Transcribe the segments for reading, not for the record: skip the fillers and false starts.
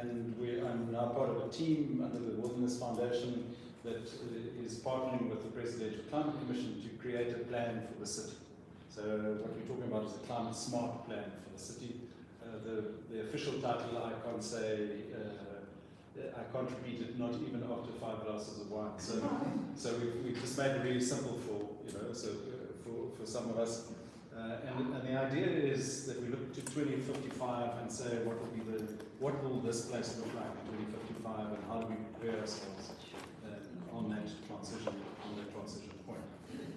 and I'm now part of a team under the Wilderness Foundation that is partnering with the Presidential Climate Commission to create a plan for the city. So what we're talking about is a climate smart plan for the city. The official title, I can't say, I can't repeat it, not even after 5 glasses of wine. So we've just made it really simple for, for some of us. And the idea is that we look to 2055 and say what will this place look like in 2055, and how do we prepare ourselves on that transition point.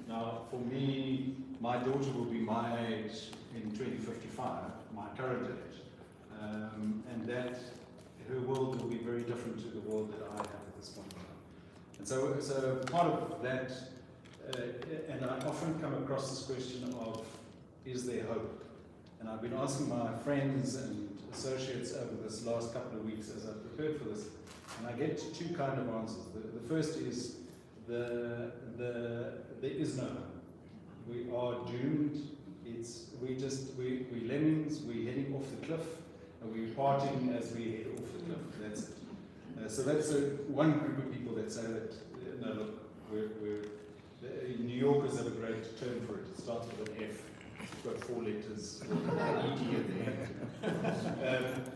Now, for me, my daughter will be my age in 2055, my current age, and that her world will be very different to the world that I have at this point in time. And so part of that, and I often come across this question of, is there hope? And I've been asking my friends and associates over this last couple of weeks as I've prepared for this, and I get two kind of answers. The first is there is no hope. We are doomed. We're lemmings. We're heading off the cliff, and we're parting as we head off the cliff. That's it. So that's one group of people that say that no, look, New Yorkers have a great term for it. It starts with an F. It's got 4 letters, ED at the end.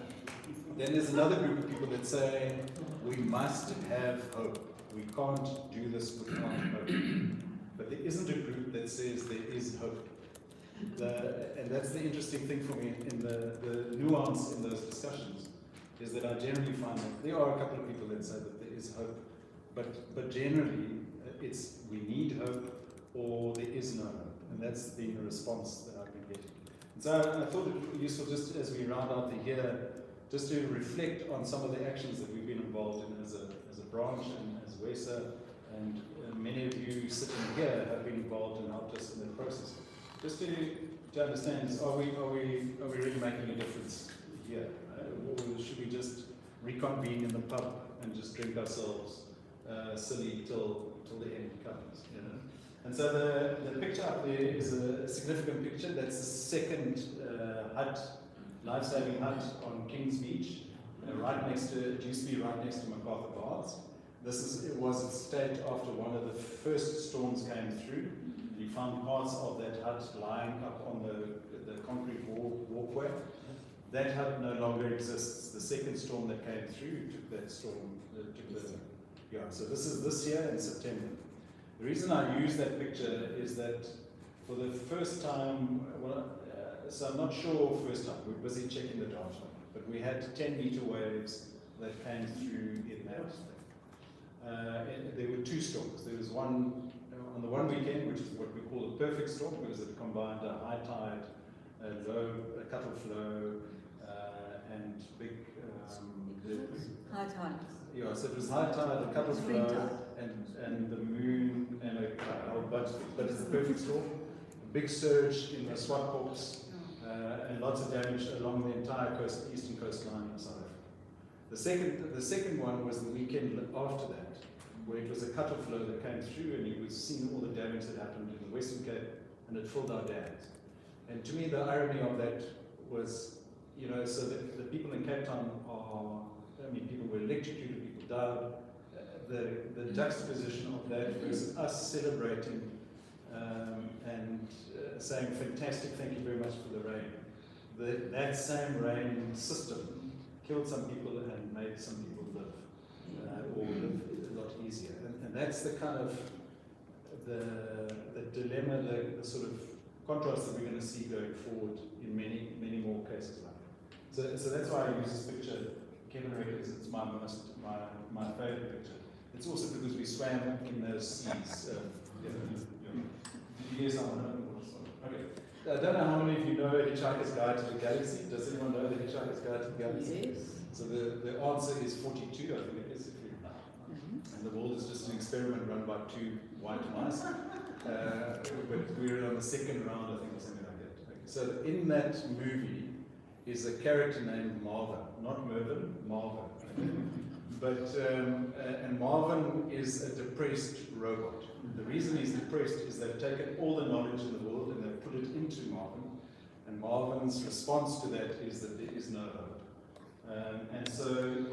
Then there's another group of people that say, we must have hope. We can't do this without hope. But there isn't a group that says there is hope. And that's the interesting thing for me in the nuance in those discussions, is that I generally find that there are a couple of people that say that there is hope, but generally it's we need hope or there is no hope. And that's been the response that I've been getting. And so I thought it would be useful, just as we round out the year, just to reflect on some of the actions that we've been involved in as a branch and as WESSA, and many of you sitting here have been involved and helped us in that process. Just to understand, are we really making a difference here? Or should we just reconvene in the pub and just drink ourselves silly till the end comes? You know? And so the picture up there is a significant picture. That's the second hut, life-saving hut on Kings Beach, right next to, it used to be right next to MacArthur Baths. It was a state after one of the first storms came through. You found parts of that hut lying up on the concrete walkway. That hut no longer exists. The second storm that came through took that storm, so this is this year in September. The reason I use that picture is that for the first time, so I'm not sure first time, we're busy checking the data, but we had 10-meter waves that came through in that. There were 2 storms. There was one on the one weekend, which is what we call a perfect storm, because it combined a high tide, a cuttle flow, and big... high tides. Yeah, so it was high tide, a cuttle flow, and the moon, and a whole bunch of things. But it's a perfect storm. A big surge in the Swartboks, and lots of damage along the entire eastern coastline of South Africa. The second one was the weekend after that, where it was a cuttle flow that came through, and you would see all the damage that happened in the Western Cape, and it filled our dams. And to me, the irony of that was, so that the people in Cape Town people were electrocuted, people died. The juxtaposition of that versus us celebrating and saying, fantastic, thank you very much for the rain. That same rain system killed some people and made some people live, or live a lot easier. And that's the kind of the dilemma, the sort of contrast that we're going to see going forward in many, many more cases like that. So that's why I use this picture. Kevin reckons it's my favorite picture. It's also because we swam in those seas. Did you guys know? Okay. I don't know how many of you know Hitchhiker's Guide to the Galaxy. Does anyone know the Hitchhiker's Guide to the Galaxy? Yes. So the answer is 42, I think it is. And the world is just an experiment run by 2 white mice. But we're on the second round, I think, or something like that. Okay. So in that movie is a character named Marvin, not Mervyn, Marvin. But and Marvin is a depressed robot. The reason he's depressed is they've taken all the knowledge in the world and they've put it into Marvin, and Marvin's response to that is that there is no hope. And so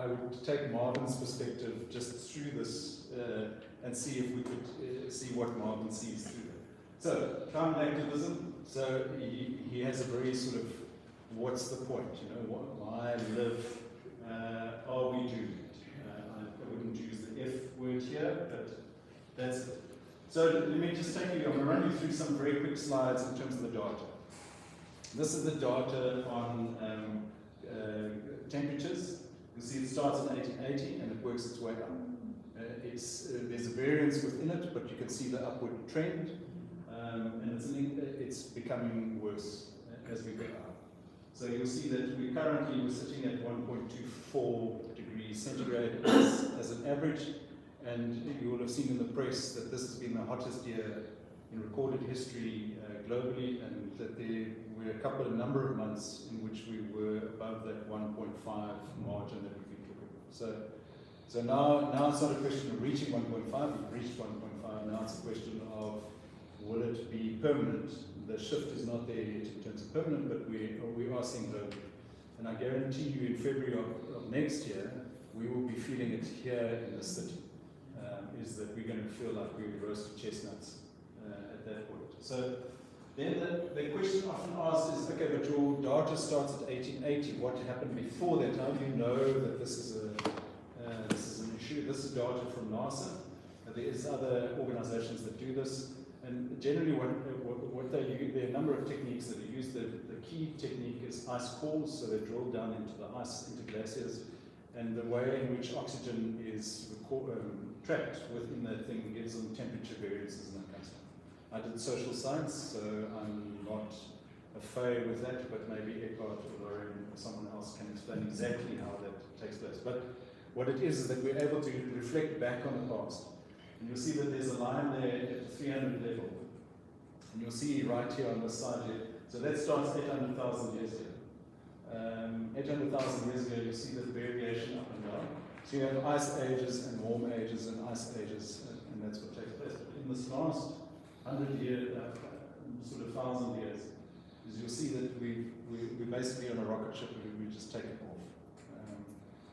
I would take Marvin's perspective just through this and see if we could see what Marvin sees through it. So, climate activism, so he has a very sort of, what's the point, you know, why live, are we doomed? I wouldn't use the F word here, but that's it. So let me just take you, I'm going to run you through some very quick slides in terms of the data. This is the data on temperatures. You see it starts at 1880 and it works its way up. There's a variance within it, but you can see the upward trend, and it's becoming worse as we go up. So you'll see that we're sitting at 1.24 degrees centigrade as an average, and you will have seen in the press that this has been the hottest year in recorded history globally, and that there were a number of months in which we were above that 1.5 margin that we've been talking about. So now it's not a question of reaching 1.5, we've reached 1.5, now it's a question of will it be permanent? The shift is not there yet in terms of permanent, but we are seeing globally. And I guarantee you in February of next year, we will be feeling it here in the city, is that we're going to feel like we roasted chestnuts at that point. So then the question often asked is, okay, but your data starts at 1880. What happened before that? How do you know that this is an issue? This is data from NASA. There is other organizations that do this. And generally what they use, there are a number of techniques that are used. The key technique is ice cores, so they drill down into the ice, into glaciers, and the way in which oxygen is trapped within that thing gives them temperature variances and that kind of stuff. I did social science, so I'm not a fay with that, but maybe Eckhart or Lauren or someone else can explain exactly how that takes place. But what it is that we're able to reflect back on the past. And you'll see that there's a line there at the 300 level. And you'll see right here on this side here. So that starts 800,000 years ago. 800,000 years ago, you see the variation up and down. So you have ice ages and warm ages and ice ages, and that's what takes place. But in this last 100 years, sort of 1,000 years, is you'll see that we're basically on a rocket ship and we just take it off.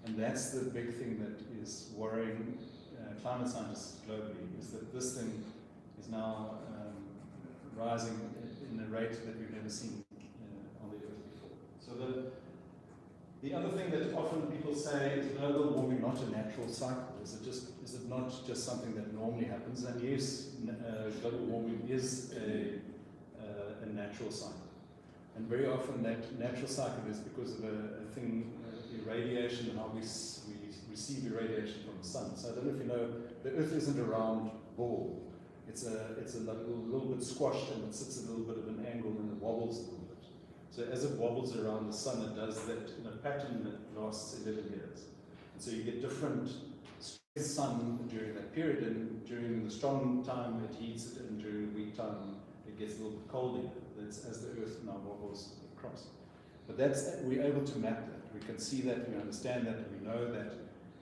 And that's the big thing that is worrying climate scientists globally, is that this thing is now rising in a rate that we've never seen on the Earth before. So the other thing that often people say is global warming not a natural cycle. Is it not just something that normally happens? And yes, global warming is a natural cycle. And very often that natural cycle is because of a thing, irradiation, and how we receive irradiation from the sun. So I don't know if you know, the Earth isn't a round ball. It's a little bit squashed, and it sits at a little bit of an angle and it wobbles a little bit. So as it wobbles around the sun, it does that in a pattern that lasts 11 years. And so you get different sun during that period, and during the strong time it heats it, and during the weak time it gets a little bit colder. That's as the Earth now wobbles across. But we're able to map that. We can see that, we understand that, and we know that.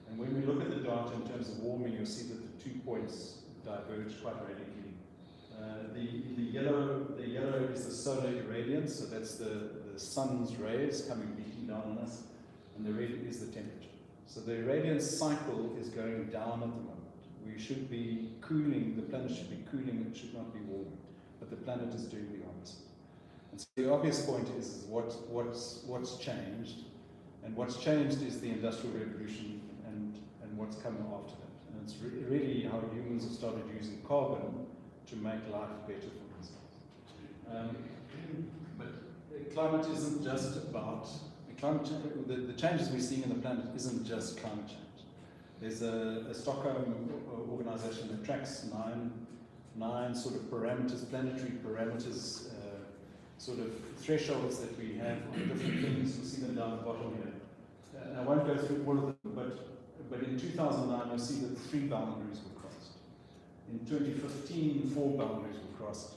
And when we look at the data in terms of warming, you'll see that the 2 points diverge quite radically. The yellow is the solar irradiance, so that's the sun's rays coming beating down on us, and the red is the temperature. So the irradiance cycle is going down at the moment. We should be cooling, the planet should be cooling, it should not be warming, but the planet is doing the opposite. And so the obvious point is what's changed, and what's changed is the Industrial Revolution and what's coming after that. And it's really how humans have started using carbon to make life better for themselves. But climate isn't just about climate change. The changes we're seeing in the planet isn't just climate change. There's a Stockholm organization that tracks nine sort of parameters, planetary parameters, sort of thresholds that we have on different things. You'll see them down the bottom here. I won't go through all of them, but in 2009 you'll see that 3 boundaries were crossed. In 2015, 4 boundaries were crossed,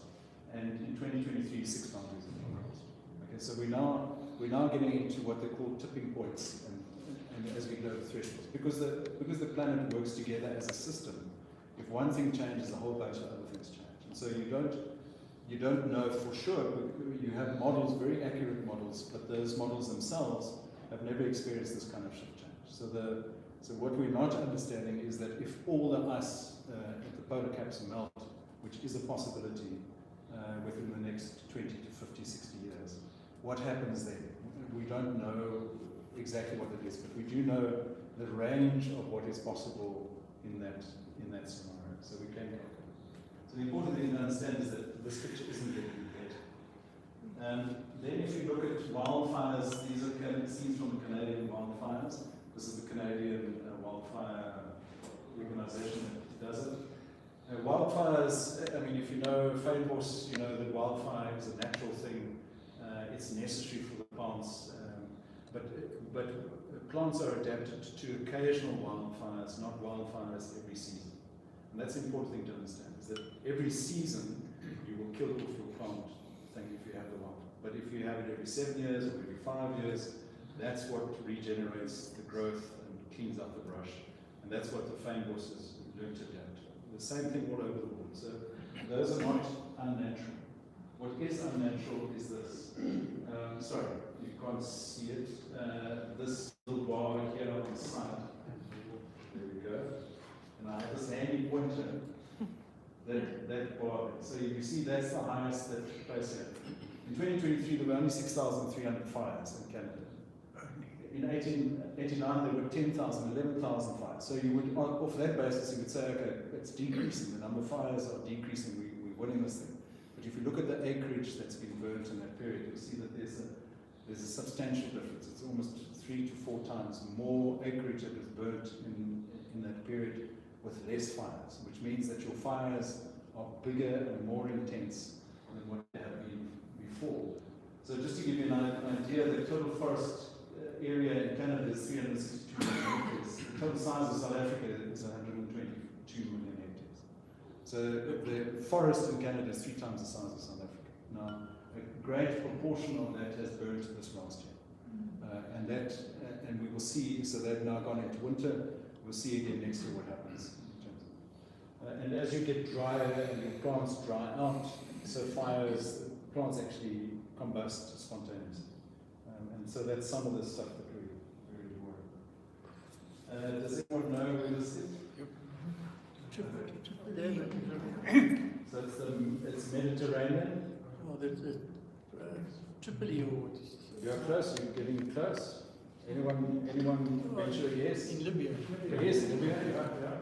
and in 2023, 6 boundaries were crossed. Okay, so we're now getting into what they call tipping points, and as we go over thresholds, because the planet works together as a system. If one thing changes, a whole bunch of other things change, and so you don't know for sure. You have models, very accurate models, but those models themselves have never experienced this kind of shift change. So what we're not understanding is that if all the ice at the polar caps melt, which is a possibility within the next 20 to 50, 60 years, what happens then? We don't know exactly what it is, but we do know the range of what is possible in that scenario. So we can calculate. So the important thing to understand is that this picture isn't getting better. Then if you look at wildfires, these are scenes from the Canadian wildfires. This is the Canadian wildfire organization that does it. Wildfires, I mean, if you know Fynbos, you know that wildfire is a natural thing. It's necessary for the plants, but plants are adapted to occasional wildfires, not wildfires every season. And that's the important thing to understand, is that every season you will kill off your plant thing if you have the wildfire. But if you have it every 7 years or every 5 years, that's what regenerates the growth and cleans up the brush. And that's what the Fynbos has learned to adapt to. The same thing all over the world. So those are not unnatural. What is unnatural is this. Sorry, you can't see it. This little bar here on the side. There we go. And I have this handy pointer. That bar. So you see that's the highest that took place here. In 2023, there were only 6,300 fires in Canada. In 1889, there were 10,000, 11,000 fires. So you would, off that basis, you would say, okay, it's decreasing. The number of fires are decreasing. We're winning this thing. But if you look at the acreage that's been burnt in that period, you'll see that there's a substantial difference. It's almost 3 to 4 times more acreage that was burnt in that period with less fires, which means that your fires are bigger and more intense than what they have been before. So just to give you an idea, the total forest area in Canada is 362 million hectares. The total size of South Africa is 122 million hectares. So the forest in Canada is 3 times the size of South Africa. Now, a great proportion of that has burnt this last year. And we will see, so they've now gone into winter, we'll see again next year what happens. And as you get drier and your plants dry out, so plants actually combust spontaneously. And so that's some of the stuff that we really worry. Does anyone know where this is? So it's Mediterranean. Oh, that's Tripoli or what is it? You're close, you're getting close. Anyone venture a guess? In Libya. Yes, in Libya, yeah.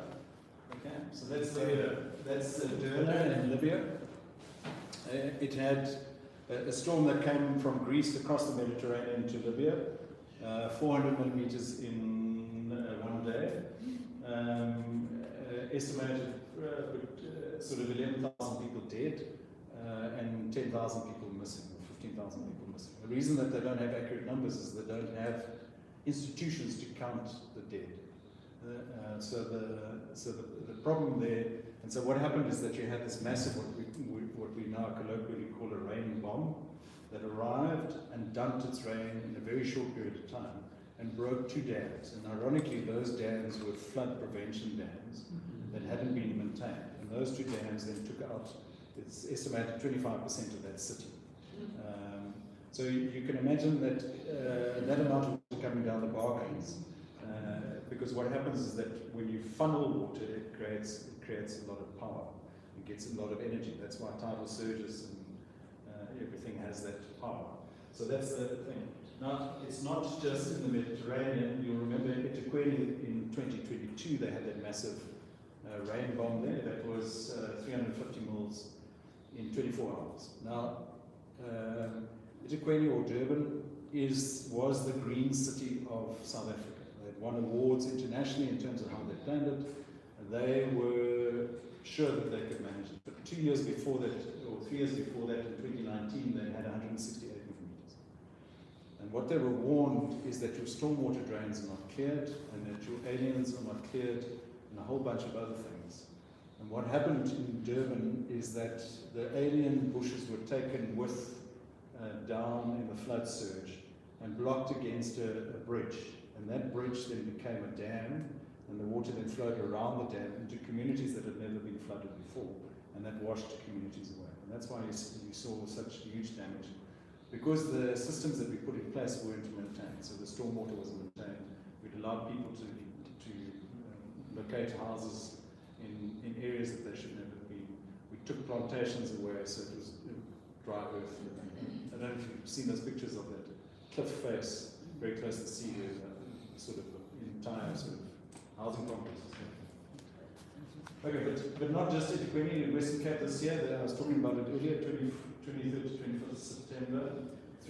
Okay, so that's Derna in Libya. It had a storm that came from Greece across the Mediterranean to Libya, 400 millimeters in 1 day. Estimated sort of 11,000 people dead and 10,000 people missing, or 15,000 people missing. The reason that they don't have accurate numbers is they don't have institutions to count the dead. So the problem there, and so what happened is that you had this massive, what we now colloquially call a rain bomb, that arrived and dumped its rain in a very short period of time and broke 2 dams. And ironically, those dams were flood prevention dams that hadn't been maintained. And those 2 dams then took out, it's estimated 25% of that city. So you can imagine that that amount of water coming down the Bargains, because what happens is that when you funnel water, it creates a lot of power. It gets a lot of energy. That's why tidal surges and everything has that power. So that's the thing. Now, it's not just in the Mediterranean. You'll remember Gqeberha in 2022, they had that massive rain bomb there that was 350 mils in 24 hours. Now, Gqeberha or Durban was the green city of South Africa. They'd won awards internationally in terms of how they planned it. And they were sure that they could manage it. But 2 years before that, or 3 years before that, in 2019, they had 168 millimeters. And what they were warned is that your stormwater drains are not cleared, and that your aliens are not cleared, and a whole bunch of other things. And what happened in Durban is that the alien bushes were taken with down in the flood surge and blocked against a bridge. And that bridge then became a dam, and the water then flowed around the dam into communities that had never been flooded before, and that washed communities away. And that's why you saw such huge damage, because the systems that we put in place weren't maintained. So the stormwater wasn't maintained. We'd allowed people to locate houses in areas that they should never be. We took plantations away, so it was dry earth. I don't know if you've seen those pictures of that cliff face, very close to the sea, sort of entire sort of housing complexes. Okay, but not just at Gqeberha in Western Cape this year. I was talking about it earlier, 23rd to 25th of September.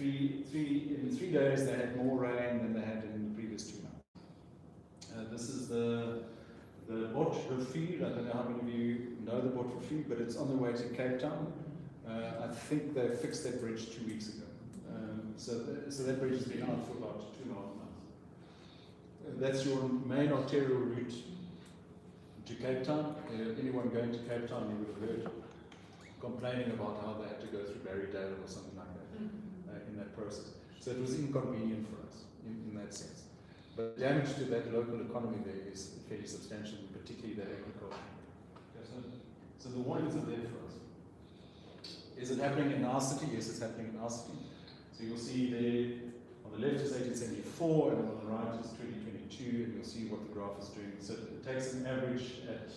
In 3 days they had more rain than they had in the previous 2 months. This is the Gqeberha. I don't know how many of you know the Gqeberha, but it's on the way to Cape Town. I think they fixed that bridge 2 weeks ago. So that bridge has been out for about 2.5 months. That's your main arterial route to Cape Town. Anyone going to Cape Town, you would have heard complaining about how they had to go through Barrydale or something like that in that process. So it was inconvenient for us in that sense. But the damage to that local economy there is fairly substantial, particularly that agriculture. Okay, so the warnings are there for us. Is it happening in our city? Yes, it's happening in our city. So you'll see there on the left is 1874 and on the right is 2022, and you'll see what the graph is doing. So it takes an average at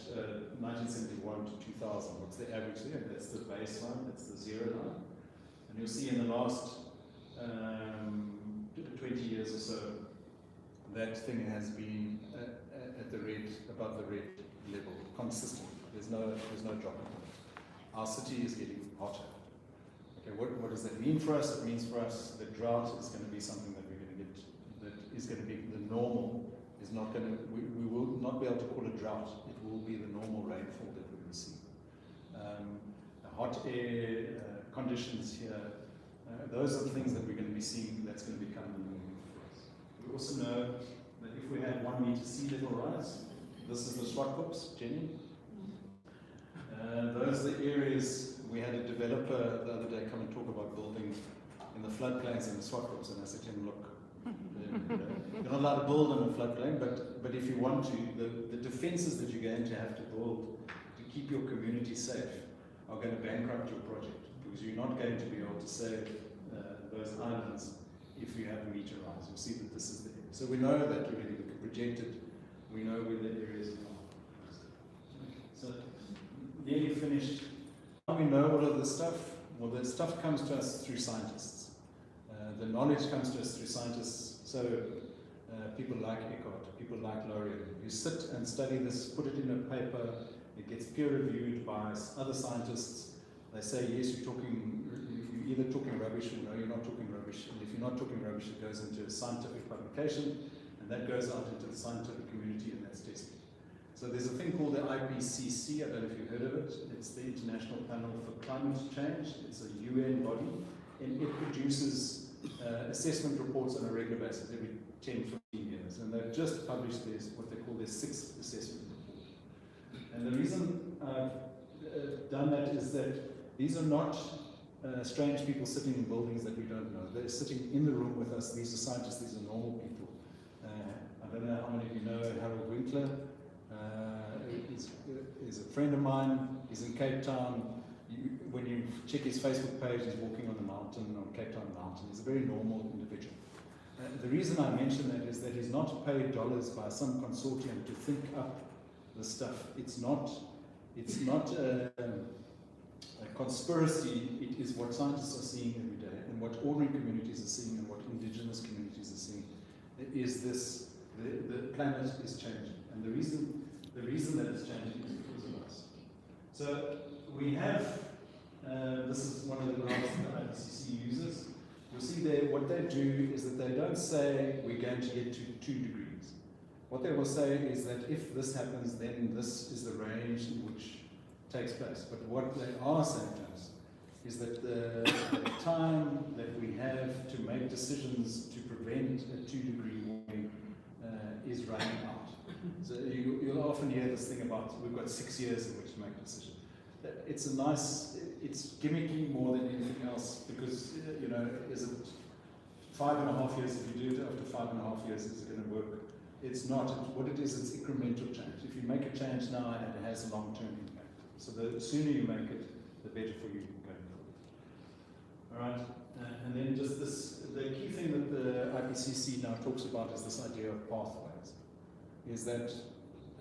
1971 to 2000. What's the average there? That's the baseline, that's the 0 line. And you'll see in the last 20 years or so, that thing has been at the red, above the red level, consistently. There's no drop in it. Our city is getting hotter. Okay, what does that mean for us? It means for us that drought is going to be something that we're going to get, that is going to be the normal, is not going to, we will not be able to call it drought. It will be the normal rainfall that we're going to see. Hot air conditions here, those are the things that we're going to be seeing, that's going to become the norm for us. We also know that if we have 1 meter sea level rise, this is the Swartkops, Jenny. Those are the areas. We had a developer the other day come and talk about building in the floodplains in the Swartkops, and I said to him, look, you're not allowed to build in a floodplain, but if you want to, the defences that you're going to have to build to keep your community safe are going to bankrupt your project, because you're not going to be able to save those islands if you have a meter rise. You'll see that this is the area. So we know that already, we projected, we know where the areas are. So nearly finished. How do we know all of this stuff? Well, the stuff comes to us through scientists. The knowledge comes to us through scientists. So people like Eckhart, people like Lorien, who sit and study this, put it in a paper, it gets peer-reviewed by other scientists. They say, yes, you're either talking rubbish or no, you're not talking rubbish. And if you're not talking rubbish, it goes into a scientific publication, and that goes out into the scientific community, and that's tested. So there's a thing called the IPCC, I don't know if you've heard of it. It's the International Panel for Climate Change. It's a UN body, and it produces assessment reports on a regular basis every 10, 15 years. And they've just published what they call their 6th assessment report. And the reason I've done that is that these are not strange people sitting in buildings that we don't know. They're sitting in the room with us. These are scientists, these are normal people. I don't know how many of you know Harold Winkler. He's a friend of mine. He's in Cape Town. When you check his Facebook page, he's walking on the mountain, on Cape Town Mountain. He's a very normal individual. The reason I mention that is that he's not paid dollars by some consortium to think up the stuff. It's not a conspiracy. It is what scientists are seeing every day, and what ordinary communities are seeing, and what indigenous communities are seeing. Is this the planet is changing, and the reason that it's changing is because of us. So we have, this is one of the graphs that the IPCC uses. You'll see there, what they do is that they don't say we're going to get to 2 degrees. What they will say is that if this happens, then this is the range in which takes place. But what they are saying to us is that the time that we have to make decisions to prevent a 2-degree warming is running out. So you'll often hear this thing about we've got 6 years in which to make a decision. It's it's gimmicky more than anything else, because is it 5.5 years? If you do it after 5.5 years, is it going to work? It's not. What it is, it's incremental change. If you make a change now, it has a long-term impact. So the sooner you make it, the better for you going All right, and then just this, the key thing that the IPCC now talks about is this idea of pathways. Is that,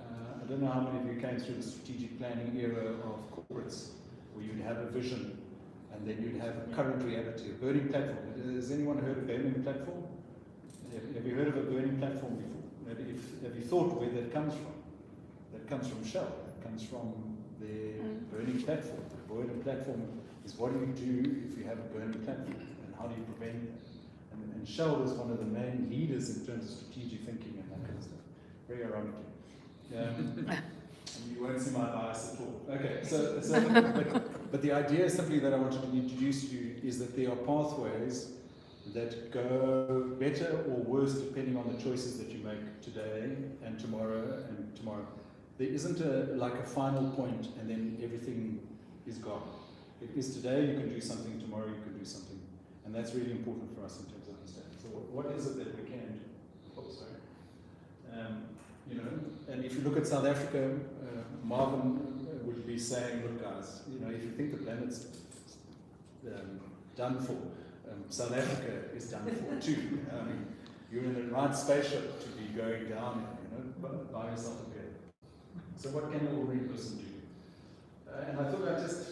I don't know how many of you came through the strategic planning era of corporates, where you'd have a vision, and then you'd have a current reality, a burning platform. Has anyone heard of a burning platform? Have you heard of a burning platform before? Have you thought where that comes from? That comes from Shell. That comes from the burning platform. The burning platform is what do you do if you have a burning platform, and how do you prevent it? And Shell was one of the main leaders in terms of strategic thinking and that kind of stuff. Very ironically. You won't see my bias at all. Okay, but the idea simply that I wanted to introduce to you is that there are pathways that go better or worse depending on the choices that you make today and tomorrow and tomorrow. There isn't like a final point and then everything is gone. It is today, you can do something, tomorrow you can do something. And that's really important for us in terms of understanding. So what is it that we can do? Oh, sorry. You know, and if you look at South Africa, Marvin would be saying, look guys, you know, if you think the planet's done for, South Africa is done for too. You're in the right spaceship to be going down, you know, by yourself a bit. So what can an ordinary person do? And I thought I'd just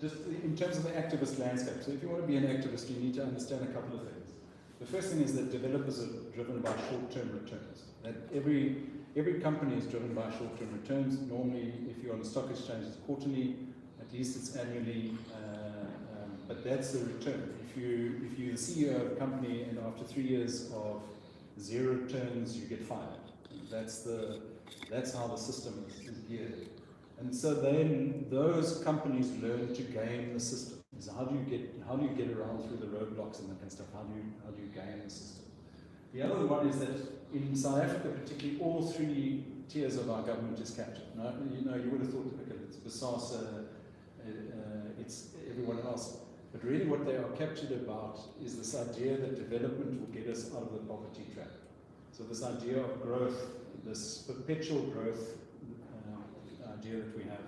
in terms of the activist landscape, so if you want to be an activist, you need to understand a couple of things. The first thing is that developers are driven by short-term returns. That every company is driven by short-term returns. Normally, if you're on the stock exchange, it's quarterly, at least it's annually, but that's the return. If you're the CEO of a company and after 3 years of 0 returns, you get fired. That's how the system is geared. And so then those companies learn to game the system. So how do you get around through the roadblocks and that kind of stuff? How do you game the system? The other one is that in South Africa, particularly, all 3 tiers of our government is captured. No, you would have thought, okay, it's BESASA, it's everyone else. But really what they are captured about is this idea that development will get us out of the poverty trap. So this idea of growth, this perpetual growth idea that we have,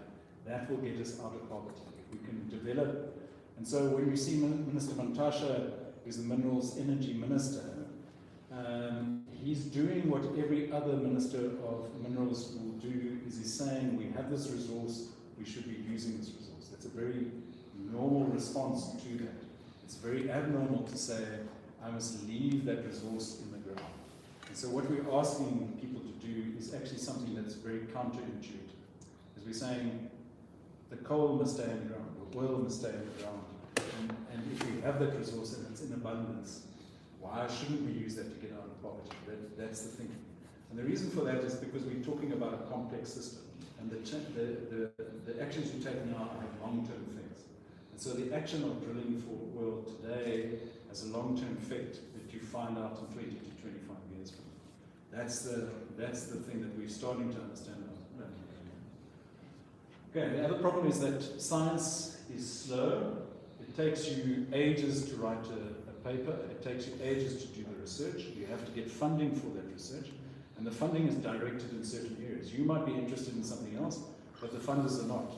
that will get us out of poverty. If we can develop, and so when you see Minister Mantashe, who's the Minerals Energy Minister, he's doing what every other Minister of Minerals will do, is he's saying, we have this resource, we should be using this resource. That's a very normal response to that. It's very abnormal to say, I must leave that resource in the ground. And so what we're asking people to do is actually something that's very counterintuitive. As we're saying, the coal must stay in the ground, the oil must stay in the ground. And if we have that resource and it's in abundance, why shouldn't we use that to get out of poverty? That's the thing. And the reason for that is because we're talking about a complex system. And the actions you take now have long-term effects. And so the action of drilling for oil today has a long-term effect that you find out in 20 to 25 years from now. That's the thing that we're starting to understand. Okay, the other problem is that science is slow. It takes you ages to write a paper. It takes you ages to do the research. You have to get funding for that research. And the funding is directed in certain areas. You might be interested in something else, but the funders are not.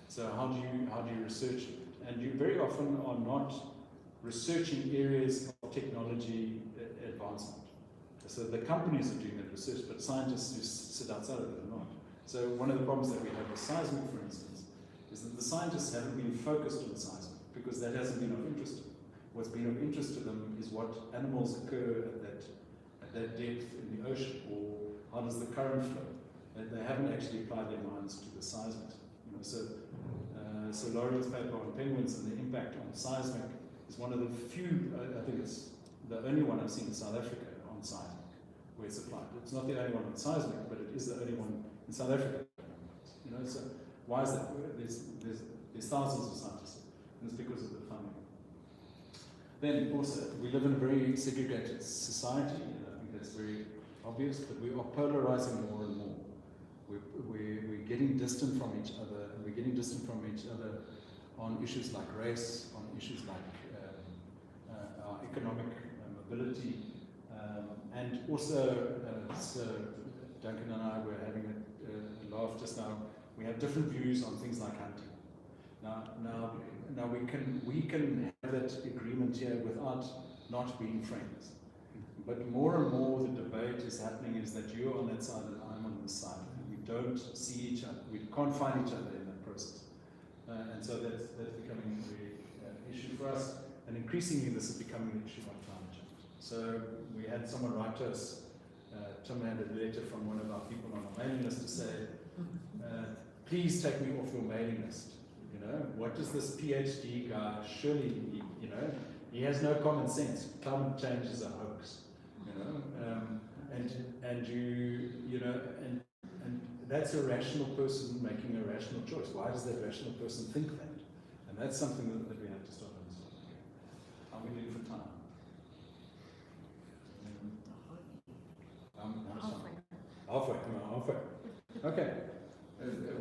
So how do you research it? And you very often are not researching areas of technology advancement. So the companies are doing that research, but scientists who sit outside of it are not. So one of the problems that we have with seismic, for instance, is that the scientists haven't been focused on seismic because that hasn't been of interest to them. What's been of interest to them is what animals occur at that depth in the ocean, or how does the current flow. They haven't actually applied their minds to the seismic. So Laurie's paper on penguins and the impact on seismic is one of the few, I think it's the only one I've seen in South Africa on seismic, where it's applied. It's not the only one on seismic, but it is the only one in South Africa. So why is that? There's thousands of scientists, and it's because of the funding. Then also, we live in a very segregated society, and I think that's very obvious, but we are polarizing more and more. We're getting distant from each other, and we're getting distant from each other on issues like race, on issues like our economic mobility, and also, so Duncan and I were having a laugh just now, we have different views on things like hunting. Now we can have that agreement here without not being friends. But more and more the debate is happening is that you're on that side and I'm on this side. And we don't see each other. We can't find each other in that process. And so that's becoming a very issue for us. And increasingly this is becoming an issue on climate change. So we had someone write to us, Tim had a letter from one of our people on our mailing list to say, please take me off your mailing list. You know, what does this PhD guy, surely, you know, he has no common sense. Climate change is a hoax. You know, and you know, and that's a rational person making a rational choice. Why does that rational person think that? And that's something that we have to start understanding. How are we doing for time? Halfway. Halfway. Okay.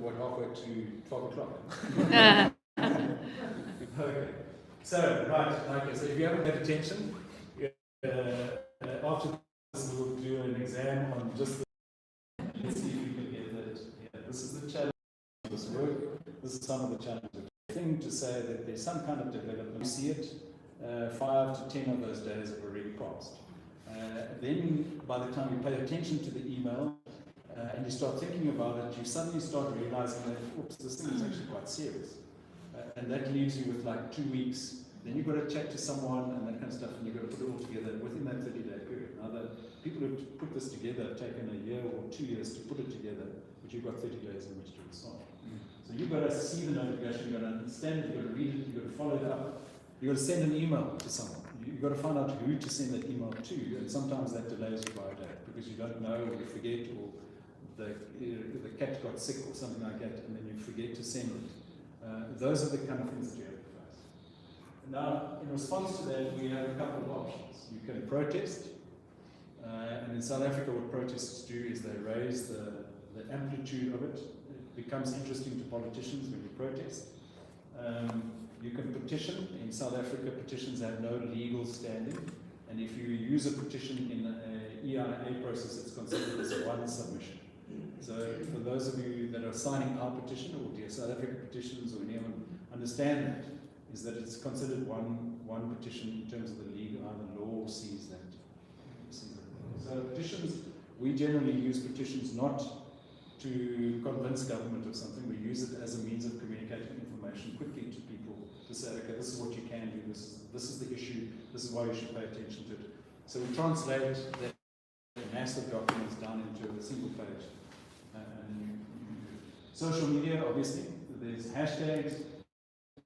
What, halfway to 12 o'clock? Okay. So, right, okay, so if you haven't paid attention, after this we'll do an exam on just the, let's see if you can get that. Yeah, this is the challenge of this work. This is some of the challenges. The thing to say that there's some kind of development, you see it, 5 to 10 of those days have already passed. Then by the time you pay attention to the email and you start thinking about it, you suddenly start realizing that, oops, this thing is actually quite serious. And that leaves you with like 2 weeks. Then you've got to chat to someone and that kind of stuff, and you've got to put it all together within that 30-day period. Now, the people who put this together have taken a year or 2 years to put it together, but you've got 30 days in which to respond. So you've got to see the notification, you've got to understand it, you've got to read it, you've got to follow it up. You've got to send an email to someone. You've got to find out who to send that email to, and sometimes that delays you by a day because you don't know, or you forget, or the cat got sick or something like that, and then you forget to send it. Those are the kind of things that you have to face. Now, in response to that, we have a couple of options. You can protest, and in South Africa what protests do is they raise the amplitude of it. It becomes interesting to politicians when you protest. You can petition. In South Africa, petitions have no legal standing, and if you use a petition in an EIA process, it's considered as one submission. So for those of you that are signing our petition, or Dear South Africa petitions, or anyone understand that, is that it's considered one petition in terms of the legal, how the law sees that. So petitions, we generally use petitions not to convince government of something. We use it as a means of communicating information quickly to people to say, okay, this is what you can do, this is the issue, this is why you should pay attention to it. So we translate that massive documents down into a single page. Social media, obviously, there's hashtags,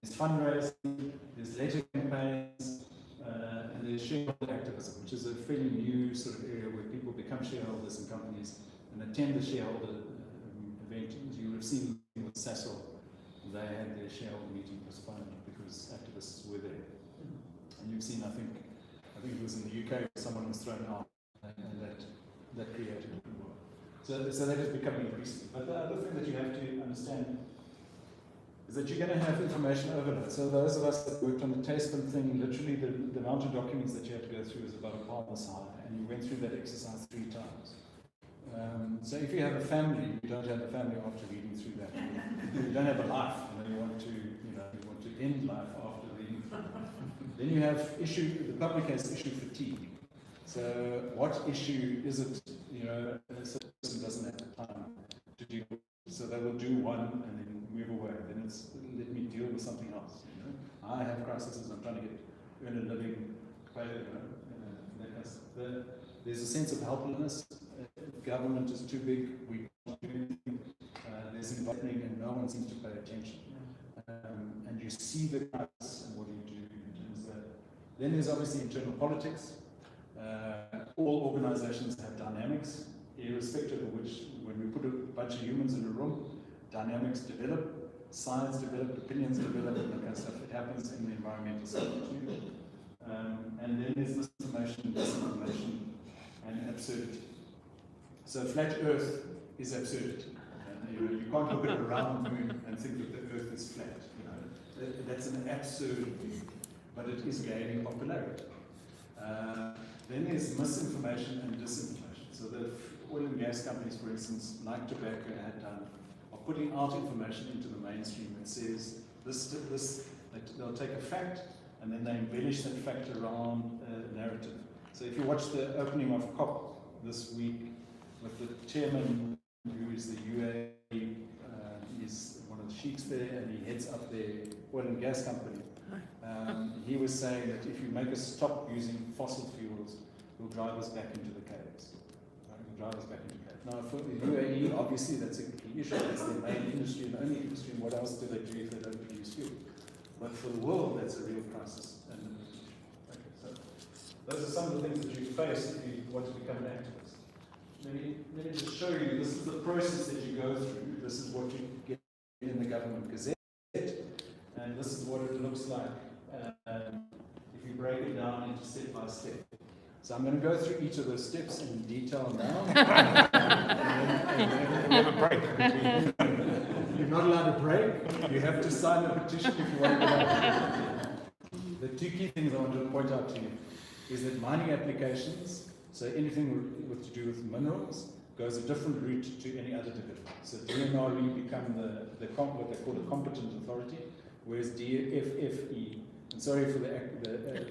there's fundraising, there's letter campaigns, and there's shareholder activism, which is a fairly new sort of area where people become shareholders in companies and attend the shareholder event. You would have seen with Sasol, they had their shareholder meeting postponed because activists were there. And you've seen, I think it was in the UK, someone was thrown out, and that created a war. So that is becoming increasing. But the other thing that you have to understand is that you're going to have information overload. So those of us that worked on the Thyspunt thing, literally the amount of documents that you had to go through is about a palm size, and you went through that exercise 3 times. So if you have a family, you don't have a family after reading through that. You don't have a life, and you want to end life after reading through it. Then you have the public has issue fatigue. So what issue is it, a person doesn't have the time to do, so they will do one and then move away. Then it's, let me deal with something else. I have crises, I'm trying to earn a living, pay, that kind of stuff. There's a sense of helplessness. Government is too big, we can't do anything. There's involvement and no one seems to pay attention. And you see the crisis and what do you do in terms of that. Then there's obviously internal politics. All organizations have dynamics, irrespective of which, when we put a bunch of humans in a room, dynamics develop, science develop, opinions develop, and that kind of stuff. It happens in the environmental sector too. And then there's misinformation, disinformation, and absurdity. So flat Earth is absurdity. You can't look at a round moon and think that the Earth is flat. That's an absurd view, but it is gaining popularity. Then there's misinformation and disinformation. So the oil and gas companies, for instance, like tobacco had done, are putting out information into the mainstream that says They'll take a fact and then they embellish that fact around a narrative. So if you watch the opening of COP this week with the chairman, who is the UAE, he's one of the sheiks there, and he heads up their oil and gas company. He was saying that if you make us stop using fossil fuels, will drive us back into the caves. Right? Will drive us back into the caves. Now, for the UAE, obviously that's a key issue. That's their main industry and only industry. And what else do they do if they don't produce fuel? But for the world, that's a real crisis. Okay, so those are some of the things that you face if you want to become an activist. Let me just show you. This is the process that you go through. This is what you get in the government gazette, and this is what it looks like if you break it down into step by step. So I'm going to go through each of those steps in detail now. and then a break. You're not allowed to break. You have to sign a petition if you want to get out. The two key things I want to point out to you is that mining applications, so anything with to do with minerals, goes a different route to any other division. So DMRE become what they call a competent authority, whereas DFFE, and sorry for the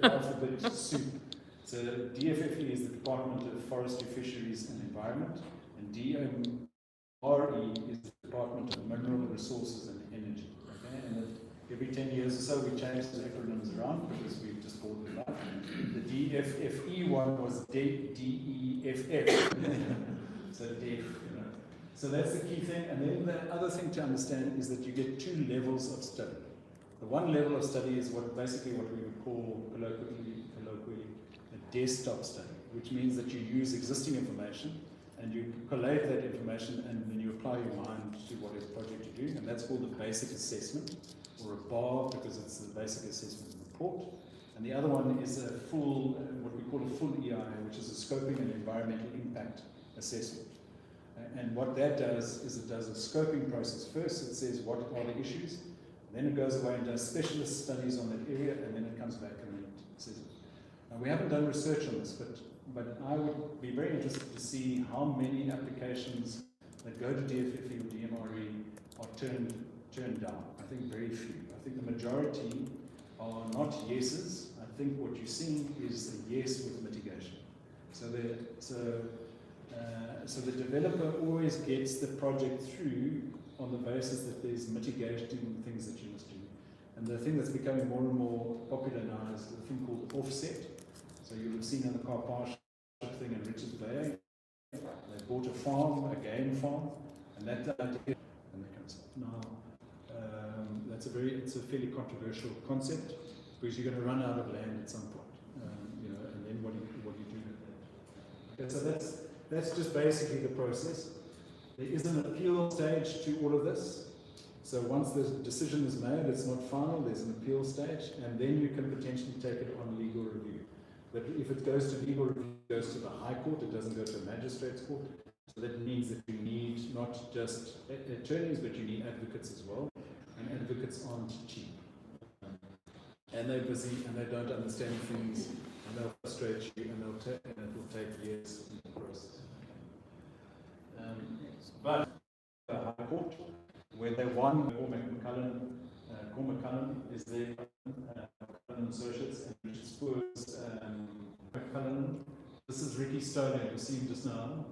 alphabet soup. So DFFE is the Department of Forestry, Fisheries and Environment, and DMRE is the Department of Mineral Resources and Energy. Okay? And every 10 years or so we change the acronyms around because we just called them up. The DFFE one was DEFF. So DEF, So that's the key thing. And then the other thing to understand is that you get two levels of study. The one level of study is basically what we would call colloquially a desktop study, which means that you use existing information and you collate that information and then you apply your mind to whatever project you're doing, and that's called a basic assessment, or a BAR, because it's the basic assessment report. And the other one is a full, what we call a full EI, which is a scoping and environmental impact assessment. And what that does is it does a scoping process first. It says what are the issues, then it goes away and does specialist studies on that area, and then it comes back and then it says it. Now, we haven't done research on this, but I would be very interested to see how many applications that go to DFFE or DMRE are turned down. I think very few. I think the majority are not yeses. I think what you're seeing is a yes with mitigation. So the developer always gets the project through on the basis that there's mitigating things that you must do. And the thing that's becoming more and more popular now is the thing called offset. So you'll have seen in the car park thing in Richards Bay, they bought a farm, a game farm, and that idea, and that comes up. Now, it's a fairly controversial concept because you're going to run out of land at some point, and then what do you do with that? Okay, so that's just basically the process. There is an appeal stage to all of this. So once the decision is made, it's not final, there's an appeal stage, and then you can potentially take it on legal review. But if it goes to legal review, it goes to the High Court, it doesn't go to a magistrate's court. So that means that you need not just attorneys, but you need advocates as well. And advocates aren't cheap. And they're busy, and they don't understand things, and they'll frustrate you, and it will take years in the process. But the High Court, where they won, Cormac McCullen is there, McCullen Associates, and Richard Spoor's McCullen. This is Ricky Stone, you'll see him just now.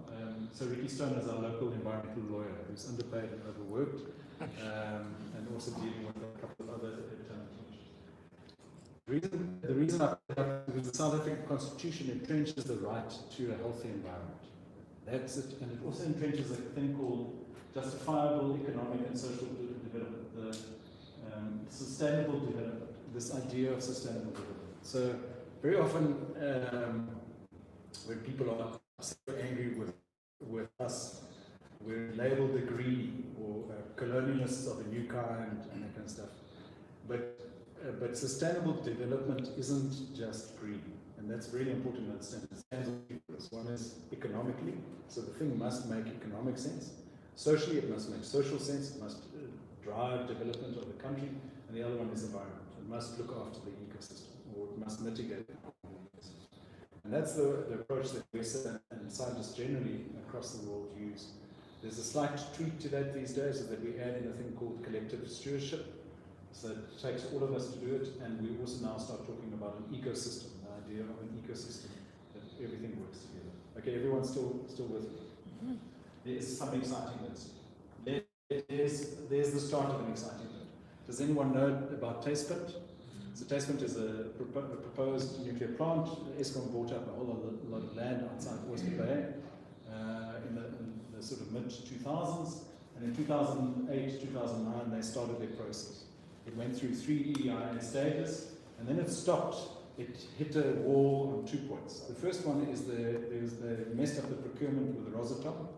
So Ricky Stone is our local environmental lawyer who's underpaid and overworked, and also dealing with a couple of other The reason I put it up is the South African Constitution entrenches the right to a healthy environment. That's it, and it also entrenches a thing called justifiable economic and social development, the sustainable development, this idea of sustainable development. So very often when people are so angry with us, we're labeled the greedy or colonialists of a new kind and that kind of stuff. But sustainable development isn't just green, and that's really important to understand. It stands on two pillars. One is economically, so the thing must make economic sense. Socially, it must make social sense, it must drive development of the country, and the other one is environment. It must look after the ecosystem, or it must mitigate the ecosystem. And that's the approach that WESSA and scientists generally across the world use. There's a slight tweak to that these days, is that we add in a thing called collective stewardship, So it takes all of us to do it, and we also now start talking about an ecosystem, the idea of an ecosystem, that everything works together. Okay, everyone's still with me? There's something exciting there's the start of an exciting note. Does anyone know about Thyspunt? So Thyspunt is a proposed nuclear plant. Eskom bought up a whole lot of land outside Oyster Bay in the sort of mid-2000s. And in 2008, 2009, they started their process. It went through 3 EIA stages, and then it stopped. It hit a wall on 2 points. The first one is they messed up the procurement with the Rosatom,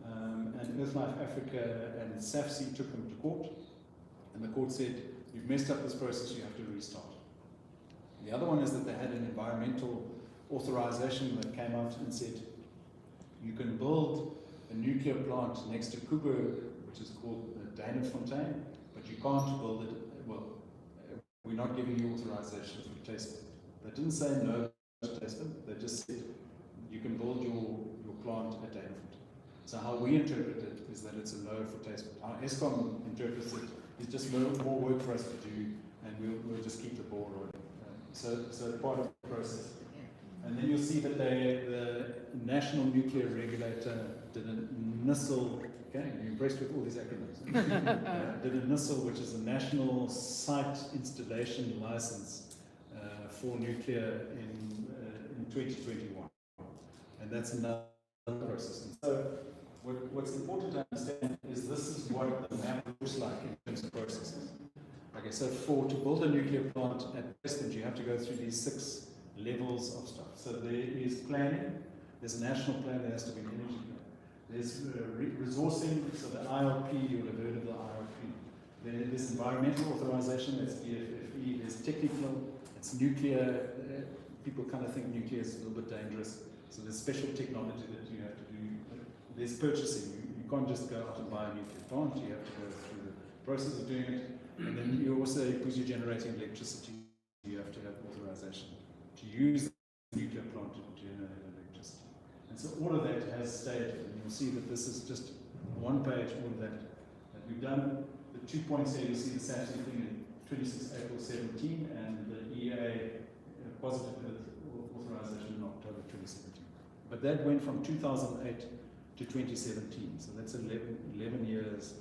and Earthlife Africa and SAFC took them to court, and the court said, you've messed up this process, you have to restart. The other one is that they had an environmental authorization that came out and said, you can build a nuclear plant next to Gqeberha, which is called Dynenfontein, but you can't build it, well, we're not giving you authorization for Thyspunt. They didn't say no to Thyspunt, they just said you can build your plant at Dynenfontein. So how we interpret it is that it's a no for Thyspunt. How Eskom interprets it is just more work for us to do, and we'll just keep the ball rolling. So part of the process. And then you'll see that the National Nuclear Regulator did a NISL, okay, you're impressed with all these acronyms. Did a NISL, which is a National Site Installation License for nuclear in 2021. And that's another process. And so what's important to understand is this is what the map looks like in terms of processes. Okay, so to build a nuclear plant at Thyspunt, you have to go through these 6 levels of stuff. So there is planning, there's a national plan, there has to be an energy plan. There's resourcing, so the ILP, you would have heard of the ILP. There's environmental authorization, that's EFFE, there's technical, it's nuclear. People kind of think nuclear is a little bit dangerous, so there's special technology that you have to do. There's purchasing, you can't just go out and buy a nuclear plant, you have to go through the process of doing it. And then you also, because you're generating electricity, you have to have authorization to use the nuclear plant to generate electricity. And so all of that has stayed, and you'll see that this is just one page, all of that we've done. The 2 points here, you see the SAFC thing in 26 April 17, and the EA positive authorization in October 2017. But that went from 2008 to 2017, so that's 11 years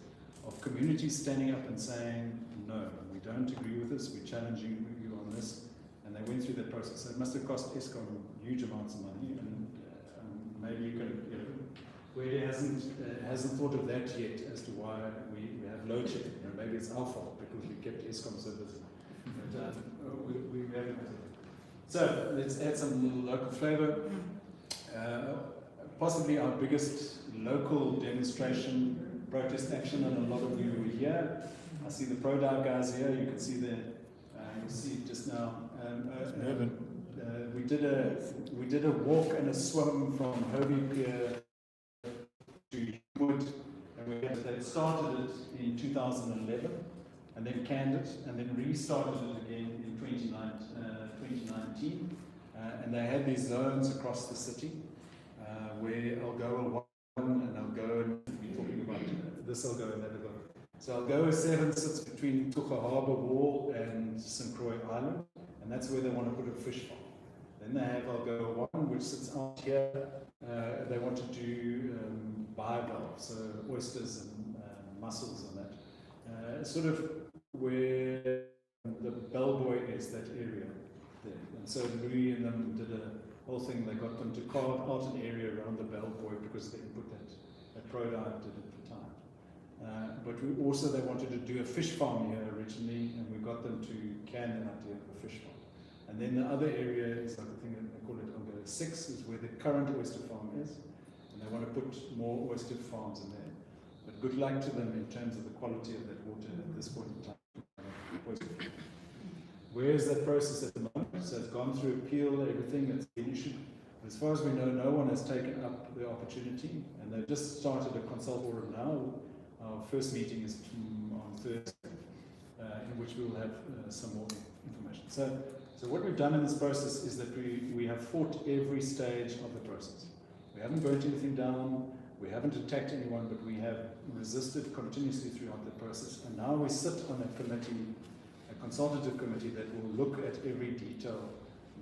of communities standing up and saying, no, we don't agree with this, we're challenging you on this, and they went through that process. So it must have cost Eskom huge amounts of money, and maybe you can, where it hasn't thought of that yet as to why we have load shedding. Maybe it's our fault because we kept Eskom so busy. But we haven't. So let's add some local flavour. Possibly our biggest local demonstration, protest action, and a lot of you were here. I see the ProDive guys here. You can see you'll see just now. We did a walk and a swim from Hobie Pier to Wood, and they started it in 2011, and then canned it, and then restarted it again in 2019. And they had these zones across the city where Algoa 1 and Algoa, we're talking about this Algoa and that Algoa. So Algoa 7 sits between Tucha Harbour Wall and St. Croix Island, and that's where they want to put a fish farm. Then they have Algoa 1, which sits out here. They want to do bivalve, so oysters and mussels and that. Sort of where the bellboy is, that area there. And so Louis and them did a whole thing. They got them to carve out an area around the bellboy because they put that ProDive did at the time. But they wanted to do a fish farm here originally, and we got them to can an idea of a fish farm. And then the other area is like the thing that they call it Algoa 6, is where the current oyster farm is, and they want to put more oyster farms in there. But good luck to them in terms of the quality of that water at this point in time. Where is that process at the moment? So it's gone through appeal, everything that's been issued. As far as we know, no one has taken up the opportunity, and they've just started a consult forum now. Our first meeting is on Thursday, in which we will have some more information. So what we've done in this process is that we have fought every stage of the process. We haven't burnt anything down. We haven't attacked anyone, but we have resisted continuously throughout the process. And now we sit on a committee, a consultative committee that will look at every detail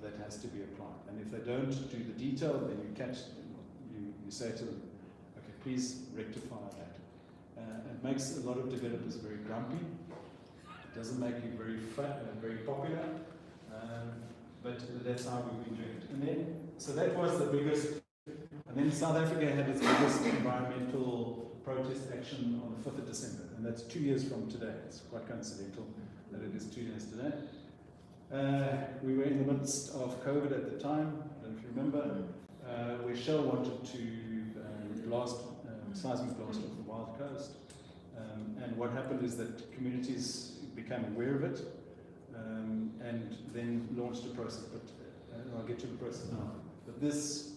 that has to be applied. And if they don't do the detail, then you say to them, okay, please rectify that. It makes a lot of developers very grumpy. It doesn't make you very popular, but that's how we've been doing it. And then, so that was the biggest. And then South Africa had its biggest environmental protest action on the 5th of December, and that's 2 years from today. It's quite coincidental that it is 2 years today. We were in the midst of COVID at the time, I don't know if you remember, where Shell wanted to seismic blast off the Wild Coast. And what happened is that communities became aware of it and then launched a process. But I'll get to the process now. But this,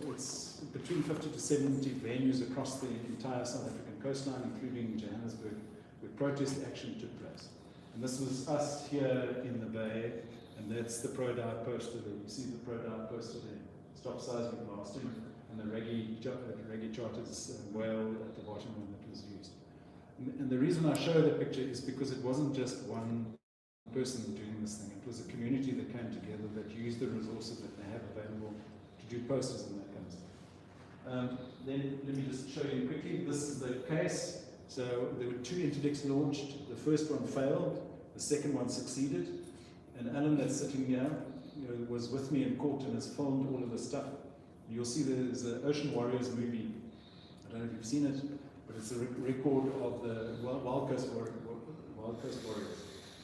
it's between 50 to 70 venues across the entire South African coastline, including Johannesburg, where protest action took place. And this was us here in the Bay, and that's the pro-dive poster there. You see the pro-dive poster there, stop seismic blasting, and the Reggae Charters whale at the bottom when it was used. And the reason I show that picture is because it wasn't just one person doing this thing. It was a community that came together that used the resources that they have available to do posters and that kind of stuff. Then let me just show you quickly. This is the case. So there were 2 interdicts launched. The first one failed. The second one succeeded. And Alan, that's sitting here, was with me in court and has filmed all of this stuff. You'll see there's an Ocean Warriors movie. I don't know if you've seen it, but it's a record of the Wild Coast Warriors.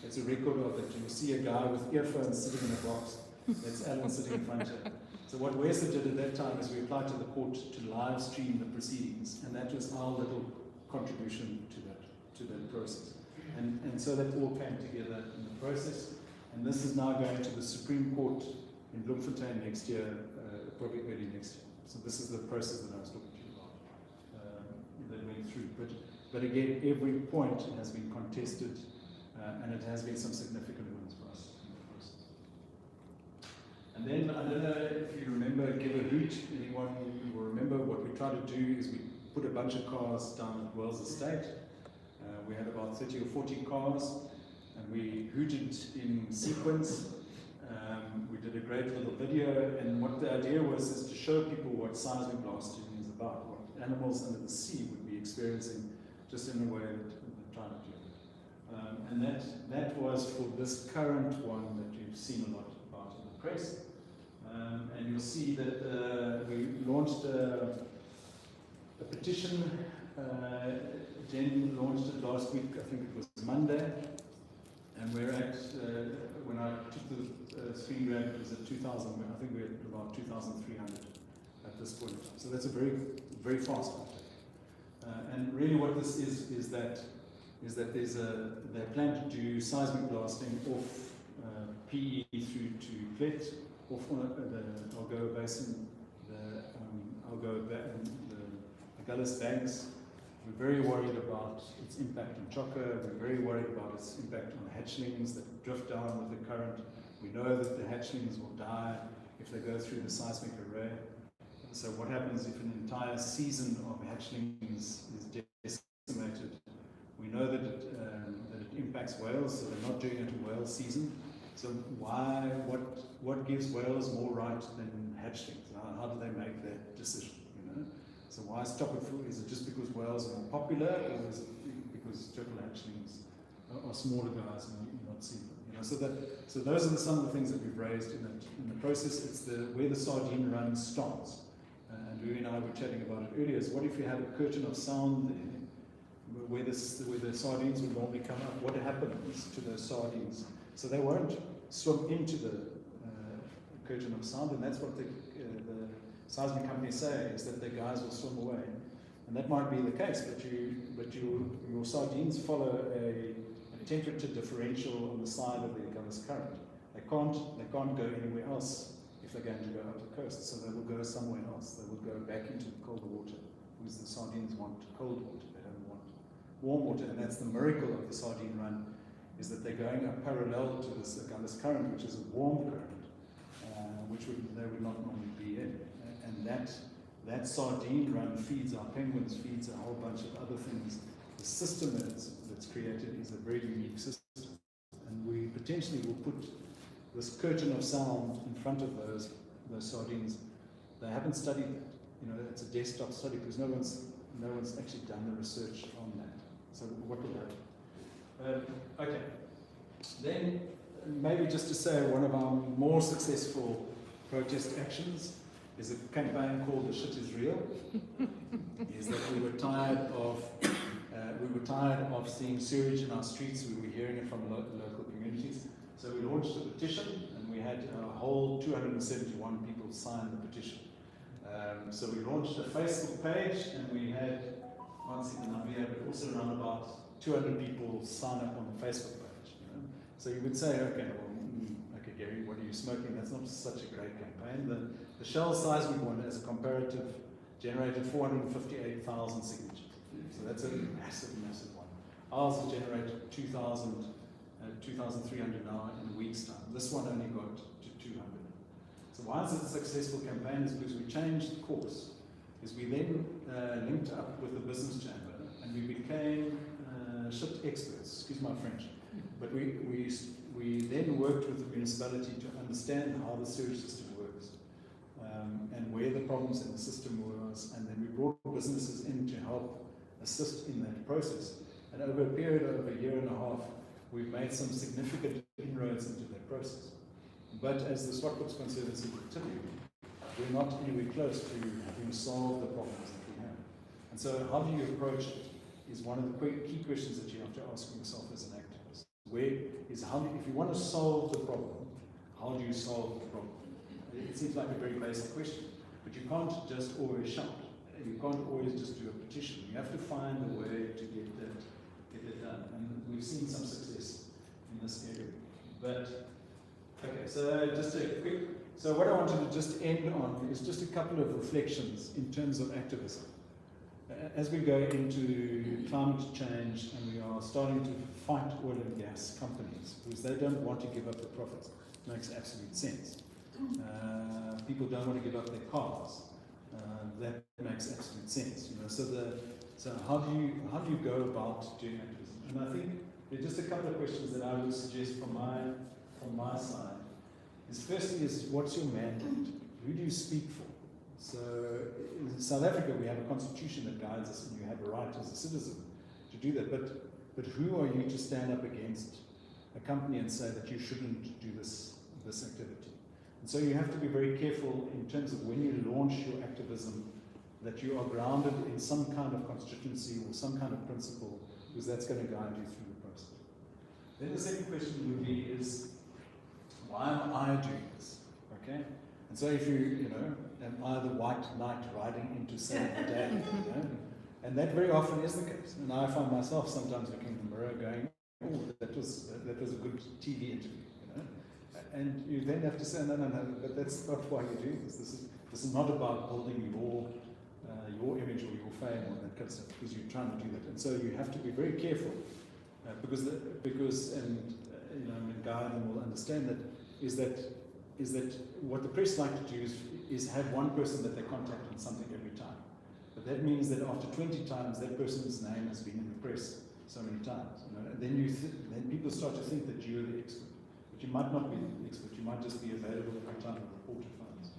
It's a record of it. You'll see a guy with earphones sitting in a box. That's Alan sitting in front of him. So what WESSA did at that time is we applied to the court to live stream the proceedings, and that was our little contribution to that process. And so that all came together in the process. And this is now going to the Supreme Court in Bloemfontein next year, probably early next year. So this is the process that I was talking to you about that went through. But again, every point has been contested, and it has been some significant wins for us in the process. And then, I don't know if you remember Gqeberha, anyone who will remember, what we tried to do is we put a bunch of cars down at Wells Estate. We had about 30 or 40 cars, and we hooted in sequence. We did a great little video, and what the idea was is to show people what seismic blasting is about, what animals under the sea would be experiencing, just in a way that we're trying to do. And that was for this current one that you've seen a lot about in the press. And you'll see that we launched a petition. Jen launched it last week, I think it was Monday. And we're at, when I took the screen grab, it was at 2,000, I think we're at about 2,300 at this point. So that's a very, very fast uptake. And really what this is that they plan to do seismic blasting off PE through to Plet, off the Algoa Basin, the Agulhas Banks. We're very worried about its impact on chocker. We're very worried about its impact on hatchlings that drift down with the current. We know that the hatchlings will die if they go through the seismic array. So what happens if an entire season of hatchlings is decimated? We know that it impacts whales, so they're not doing it in whale season. So what gives whales more right than hatchlings? How do they make that decision? So why stop it? Is it just because whales are more popular, or is it because turtle hatchlings are smaller guys and you not see them? So those are some of the things that we've raised in the process. It's where the sardine run starts. And Louis and I were chatting about it earlier. Is what if you have a curtain of sound there, where the sardines would normally come up? What happens to those sardines? So they won't swim into the curtain of sound, and that's what the seismic companies say, is that the guys will swim away. And that might be the case, but your sardines follow a temperature differential on the side of the Agulhas current. They can't go anywhere else if they're going to go up the coast, so they will go somewhere else. They will go back into the colder water, because the sardines want cold water, they don't want warm water. And that's the miracle of the sardine run, is that they're going up parallel to this Agulhas current, which is a warm current, which they would not normally be in. And That sardine run feeds our penguins, feeds a whole bunch of other things. The system that's created is a very unique system. And we potentially will put this curtain of sound in front of those sardines. They haven't studied that. You know, it's a desktop study because no one's actually done the research on that. So what will happen? Okay. Then maybe just to say one of our more successful protest actions is a campaign called "The Shit Is Real." Is that we were tired of seeing sewage in our streets. We were hearing it from local communities. So we launched a petition, and we had a whole 271 people sign the petition. So we launched a Facebook page, and we had, once in the number here, but also around about 200 people sign up on the Facebook page. You know? So you would say, okay, well, okay, Gary, what are you smoking? That's not such a great campaign. The Shell seismic one, as a comparative, generated 458,000 signatures. So that's a massive, massive one. Ours has generated 2,300 now in a week's time. This one only got to 200. So why is it a successful campaign? Is because we changed course. Is we then linked up with the business chamber, and we became shit experts. Excuse my French, but we then worked with the municipality to understand how the sewage system works, and where the problems in the system was, and then we brought businesses in to help assist in that process. And over a period of a year and a half, we've made some significant inroads into that process. But as the Swartkops Conservancy will tell you, we're not anywhere close to having solved the problems that we have. And so how do you approach it is one of the key questions that you have to ask yourself as an activist. If you want to solve the problem, how do you solve the problem? It seems like a very basic question, but you can't just always shout. You can't always just do a petition. You have to find a way to get it done. And we've seen some success in this area. But okay, so just a quick. So what I wanted to just end on is just a couple of reflections in terms of activism. As we go into climate change and we are starting to fight oil and gas companies because they don't want to give up the profits, makes absolute sense. People don't want to give up their cars. That makes absolute sense. You know, so how do you go about doing activism? And I think there are just a couple of questions that I would suggest from my side. Firstly is what's your mandate? Who do you speak for? So in South Africa we have a constitution that guides us, and you have a right as a citizen to do that. But who are you to stand up against a company and say that you shouldn't do this activity? And so you have to be very careful in terms of when you launch your activism that you are grounded in some kind of constituency or some kind of principle, because that's going to guide you through the process. Then the second question would be is, why am I doing this? Okay? And so if you know, am I the white knight riding into save the day? You know? And that very often is the case. And I find myself sometimes looking in the mirror going, oh, that was a good TV interview, you know? And you then have to say, no, but that's not why you're doing this. This is not about building your image or your fame or that kind of stuff, because you're trying to do that. And so you have to be very careful, because you know, Guy will understand that is that what the press like to do is have one person that they contact on something every time. But that means that after 20 times, that person's name has been in the press so many times. You know? And then then people start to think that you're the expert. But you might not be the expert. You might just be available every time the reporter phones.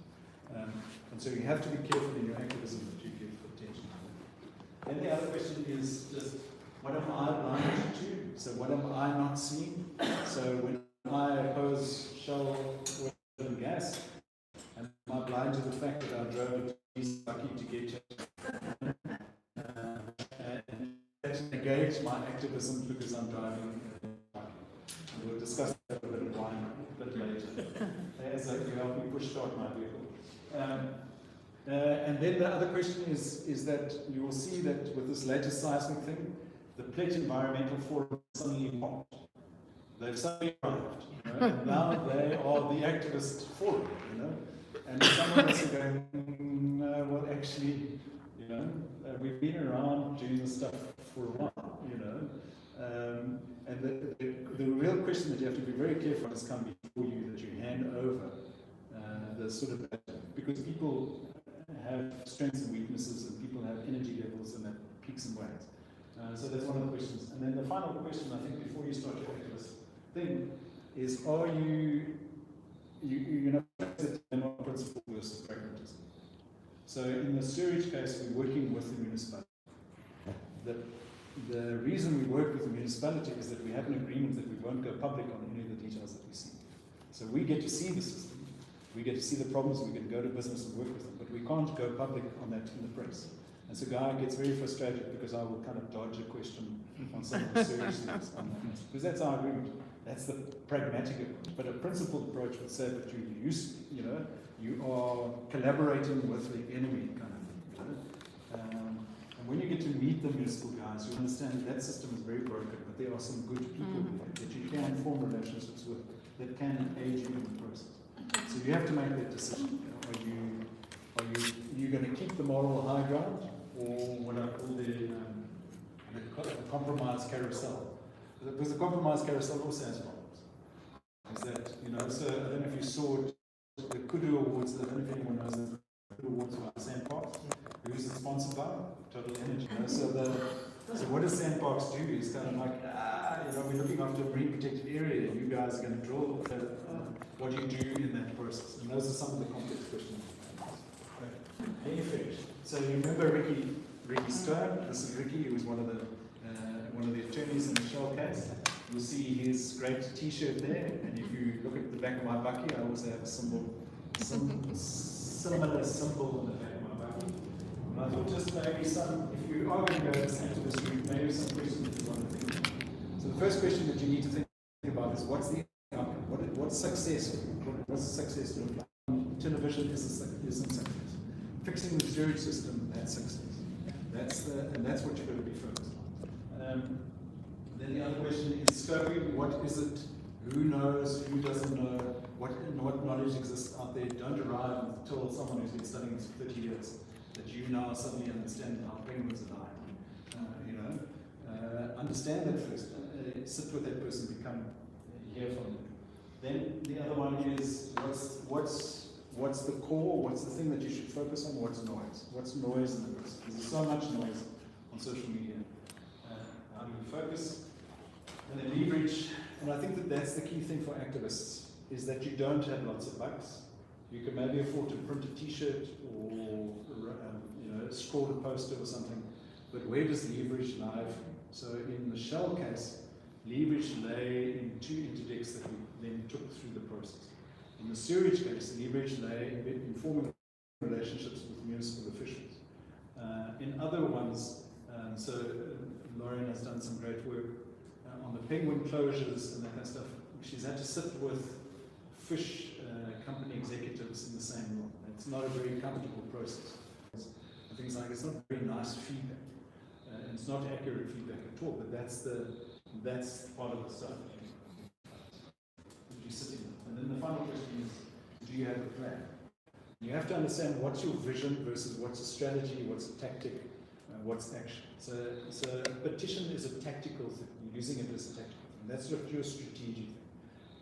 And so you have to be careful in your activism that you give attention to. Then the other question is just, what am I blind to? So what am I not seeing? So when I oppose Shell oil and gas, am I blind to the fact that I drove a lucky to get and that negates my activism because I'm driving a lucky. We'll discuss that a bit later as you help me push start my vehicle. And then the other question is that you will see that with this latest seismic thing, the Plet Environmental Forum suddenly popped. They've suddenly arrived, you know, and now they are the activist forum, you know. And someone is going, well, actually, you know, we've been around doing this stuff for a while, you know. And the real question that you have to be very careful has come before you, that you hand over the sort of, because people have strengths and weaknesses, and people have energy levels and that peaks and valleys. So that's one of the questions. And then the final question, I think, before you start your activist thing, is are you know, principle versus pragmatism. So in the sewage case, we're working with the municipality. The reason we work with the municipality is that we have an agreement that we won't go public on any of the details that we see. So we get to see the system, we get to see the problems, we can go to business and work with them, but we can't go public on that in the press. And so Guy gets very frustrated because I will kind of dodge a question on some of the sewage things on that, because that's our agreement. That's the pragmatic approach. But a principled approach would say that you are collaborating with the enemy, kind of thing. You know? And when you get to meet the municipal guys, you understand that system is very broken, but there are some good people that you can form relationships with that can aid you in the process. So you have to make that decision. You know, are you going to keep the moral high ground, or what I call the compromise carousel? Because the compromise carousel also has problems. Is that, you know, so I don't know if you saw the Kudu Awards, I don't know if anyone knows the Kudu Awards by Sandparks. Who's it sponsored by? Total Energy. You know? So what does Sandparks do? Is kind of like, we're looking after a marine protected area, you guys are going to drill. What do you do in that process? And those are some of the complex questions. Any fish. So you remember Ricky Stone? This is Ricky, who was one of the attorneys in the Shell case. You'll see his great T-shirt there, and if you look at the back of my bucky, I also have a similar symbol on the back of my bucky. And I thought just maybe if you are going to go to this activist route, maybe some questions that you want to think about. So the first question that you need to think about is what's the outcome? What's success? What's success look like? Television isn't success. Fixing the sewage system, that's success. And that's what you're going to be focused on. Then the other question is scoping. What is it? Who knows? Who doesn't know? What knowledge exists out there? Don't arrive and tell someone who's been studying this for 30 years that you now suddenly understand how penguins are dying. Understand that first. Sit with that person, hear from them. Then the other one is what's the core? What's the thing that you should focus on? What's noise? What's noise in the process? There's so much noise on social media. How do we focus? And then leverage. And I think that's the key thing for activists, is that you don't have lots of bucks. You can maybe afford to print a T-shirt or scroll a poster or something. But where does leverage lie? So in the Shell case, leverage lay in 2 interdicts that we then took through the process. In the sewage case, leverage lay in forming relationships with municipal officials. In other ones, Lauren has done some great work on the penguin closures and that kind of stuff. She's had to sit with fish company executives in the same room. It's not a very comfortable process. Things like it's not very nice feedback. It's not accurate feedback at all, but that's part of the stuff that you're sitting with. And then the final question is, do you have a plan? You have to understand what's your vision versus what's a strategy, what's a tactic, what's action. So a petition is a tactical thing. You're using it as a tactical thing. That's your strategic thing.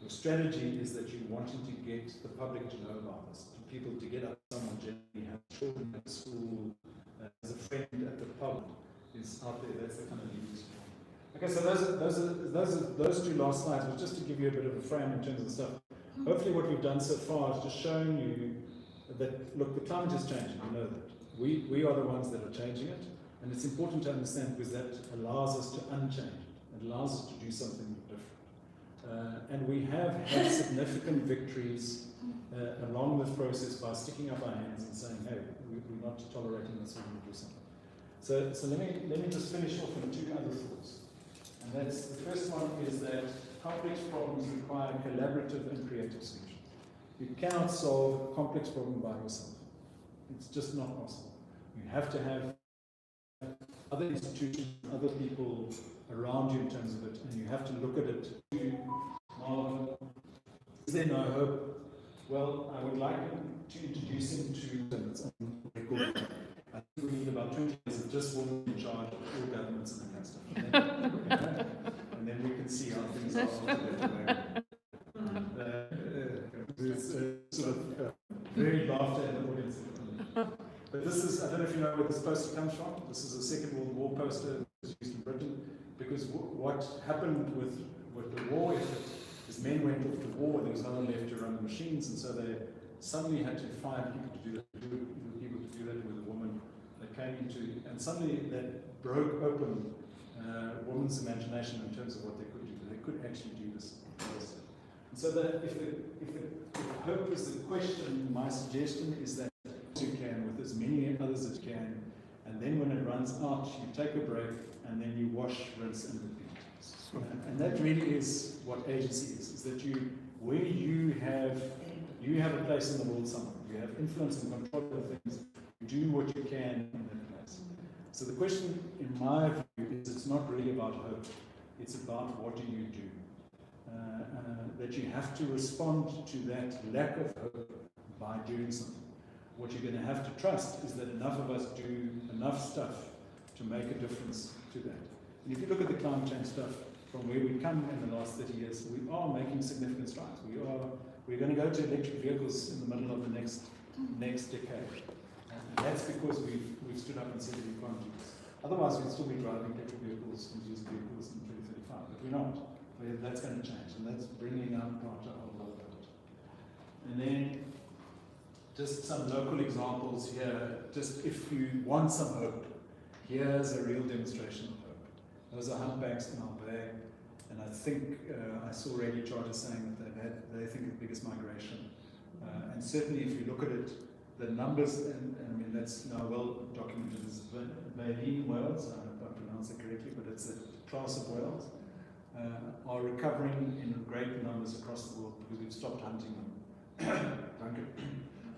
Your strategy is that you're wanting to get the public to know about this, to people to get up, someone generally have children at school, as a friend at the pub is out there. That's the kind of leaders. Okay, so those 2 last slides was just to give you a bit of a frame in terms of stuff. Hopefully what we've done so far is just showing you that, look, the climate is changing, you know that. We are the ones that are changing it, and it's important to understand because that allows us to unchange it. It allows us to do something different. And we have had significant victories along this process by sticking up our hands and saying, hey, we're not tolerating this, we're going to do something. So let me just finish off on 2 other thoughts. And that's, the first one is that complex problems require collaborative and creative solutions. You cannot solve a complex problem by yourself. It's just not possible. You have to have other institutions, other people around you in terms of it, and you have to look at it. Is there no hope? Well, I would like to introduce him to record. I think we need about 20 years of just women in charge of all governments and that kind of stuff. And then we can see how things are. There's sort of very laughter in the audience. But this is, I don't know if you know where this poster comes from. This is a Second World War poster that was used in Britain, because what happened with the war effort is men went off to war, there was no one left to run the machines, and so they suddenly had to find people to do that, with a woman that came into, and suddenly that broke open women's imagination in terms of what they could do. They could actually do this. And so that if hope is the question, my suggestion is that you can, with as many others as you can, and then when it runs out, you take a break, and then you wash, rinse, and repeat. And that really is what agency is that where you have a place in the world somewhere, you have influence and control of things, you do what you can in that place. So the question, in my view, is it's not really about hope, it's about what do you do. That you have to respond to that lack of hope by doing something. What you're going to have to trust is that enough of us do enough stuff to make a difference to that. And if you look at the climate change stuff, from where we've come in the last 30 years, we are making significant strides. We're going to go to electric vehicles in the middle of the next decade. And that's because we've stood up and said we can't do this. Otherwise, we'd still be driving electric vehicles and diesel vehicles in 2035, but we're not. That's going to change, and that's bringing out part of our vote. And then, just some local examples here. Just if you want some hope, here's a real demonstration of hope. Those are humpbacks in Algoa, and I think I saw Radio Charter saying that they think the biggest migration. And certainly, if you look at it, the numbers, and I mean that's now well documented as baleen whales. I hope I pronounce it correctly, but it's a class of whales. Are recovering in great numbers across the world because we've stopped hunting them.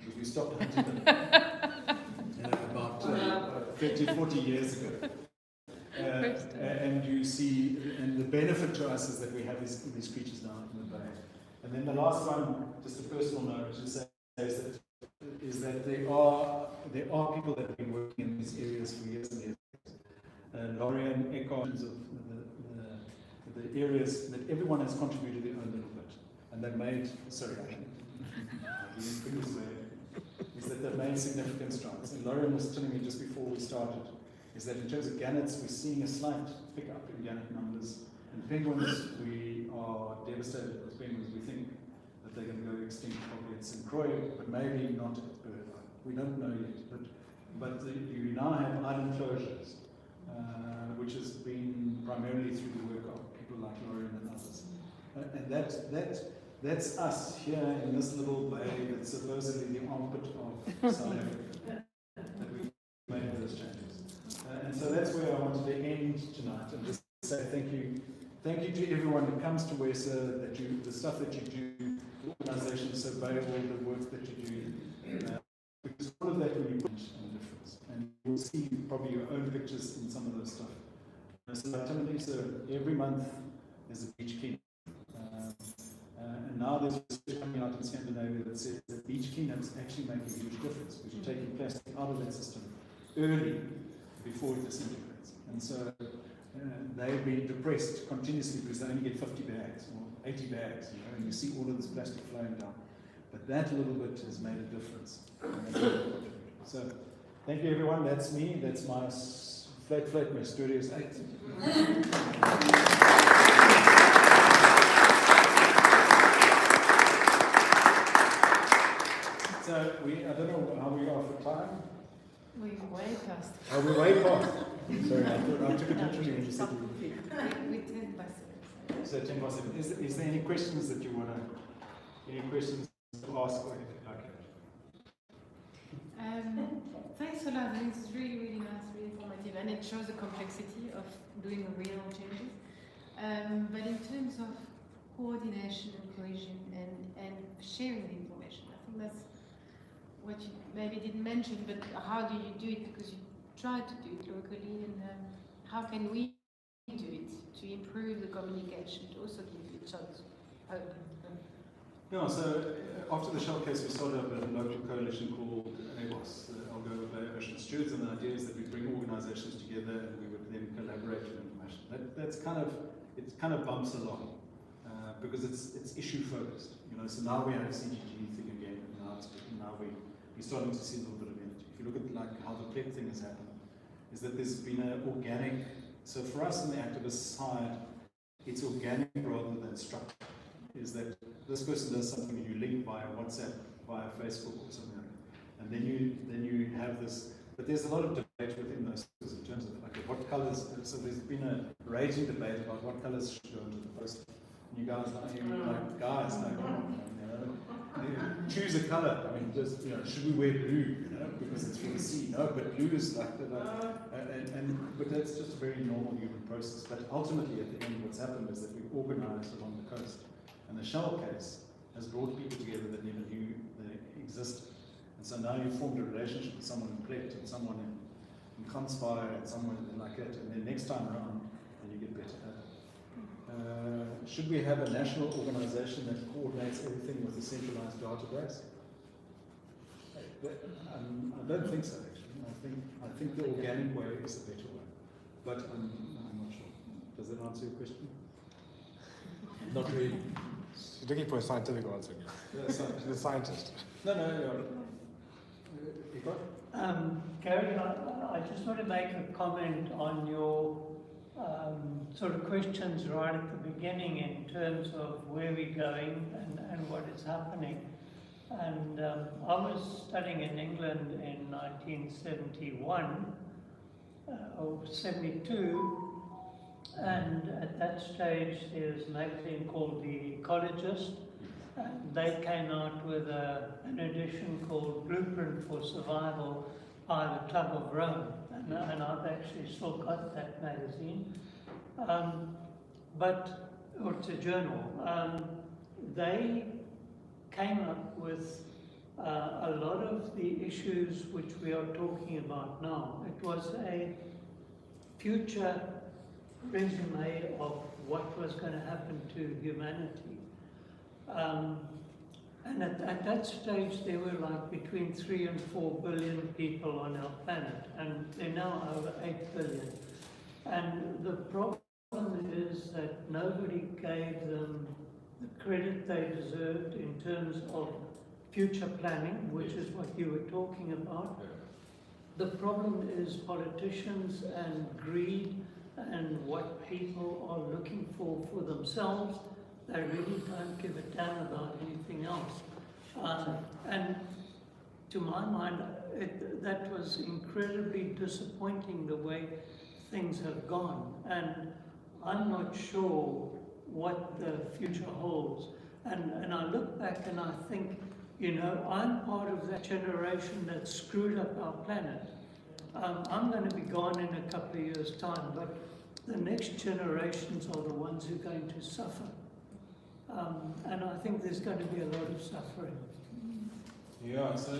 Because we stopped hunting them about 30, 40 years ago. And you see, and the benefit to us is that we have these creatures now in the bay. And then the last one, just a personal note, to say is that there are people that have been working in these areas for years and years. Laurie and Eckhart of the areas that everyone has contributed their own little bit, and they've made, is that they've made significant strides. And Lauren was telling me just before we started, is that in terms of gannets, we're seeing a slight pickup in gannet numbers. And penguins, we are devastated with penguins. We think that they're going to go extinct probably at St. Croix, but maybe not at Gqeberha. We don't know yet. But you now have island closures, which has been primarily through the work of people like Lauren and others. And that's us here in this little bay that's supposedly the armpit of South Africa, that we've made those changes. And so that's where I wanted to end tonight, and just say thank you. Thank you to everyone who comes to WESSA, the stuff that you do, the organizations, so Bayworld, the work that you do, because all of that really makes a difference. And you'll see probably your own pictures in some of those stuff. So every month there's a beach cleanup. And now there's research coming out in Scandinavia that says that beach cleanups actually make a huge difference, because you're taking plastic out of that system early before it disintegrates. And so they've been depressed continuously because they only get 50 bags or 80 bags, and you see all of this plastic flowing down. But that little bit has made a difference. So thank you everyone, that's me, that's my flat mysterious 8. So I don't know how we are for time. We're way past. Oh, we're way past. Sorry, I took it literally when you said we 10 past 7. So 10 past 7. Is there any questions that you want to, any questions to ask or anything like that? Thanks for that. I think it's really, really nice, really informative, and it shows the complexity of doing real changes. But in terms of coordination and cohesion and sharing the information, I think that's what you maybe didn't mention, but how do you do it? Because you try to do it locally, and how can we do it to improve the communication, to also give each other hope? Yeah, so after the Shell case, we started up a local coalition called AWOS, the Algoa Bay Ocean Stewards, and the idea is that we bring organizations together and we would then collaborate on information. It kind of bumps along because it's issue focused. So now we have CGG thing again, and now we're starting to see a little bit of energy. If you you look at like how the PLEP thing has happened, is that there's been an organic, so for us on the activist side, it's organic rather than structured. Is that this person does something and you link via WhatsApp, via Facebook or something like that. And then you have this, but there's a lot of debate within those in terms of okay, what colours, so there's been a raging debate about what colours should go into the post. And you guys choose a colour. I mean, just, should we wear blue, because it's for the sea? No, but blue is like but that's just a very normal human process. But ultimately, at the end, what's happened is that we've organised along the coast. And the Shell case has brought people together that never knew they existed. And so now you've formed a relationship with someone in Plett and someone in Conspire and someone like that, and then next time around, and you get better at it. Should we have a national organisation that coordinates everything with a centralised database? I don't think so, actually. I think the organic way is a better way. But I'm not sure. Does that answer your question? Not really. You're looking for a scientific answer. The scientist. No, you're Gary, I just want to make a comment on your sort of questions right at the beginning in terms of where we're going and what is happening. And I was studying in England in 1971 or 72. And at that stage, there was a magazine called The Ecologist, and they came out with an edition called Blueprint for Survival by the Club of Rome, and I've actually still got that magazine. Or it's a journal. They came up with a lot of the issues which we are talking about now. It was a future resume of what was going to happen to humanity. And at that stage, there were like between 3 and 4 billion people on our planet, and there are now over 8 billion. And the problem is that nobody gave them the credit they deserved in terms of future planning, which is what you were talking about. The problem is politicians and greed and what people are looking for themselves. They really don't give a damn about anything else. And to my mind, that was incredibly disappointing the way things have gone. And I'm not sure what the future holds. And I look back and I think, I'm part of that generation that screwed up our planet. I'm going to be gone in a couple of years' time, but the next generations are the ones who are going to suffer. And I think there's going to be a lot of suffering. Yeah, so I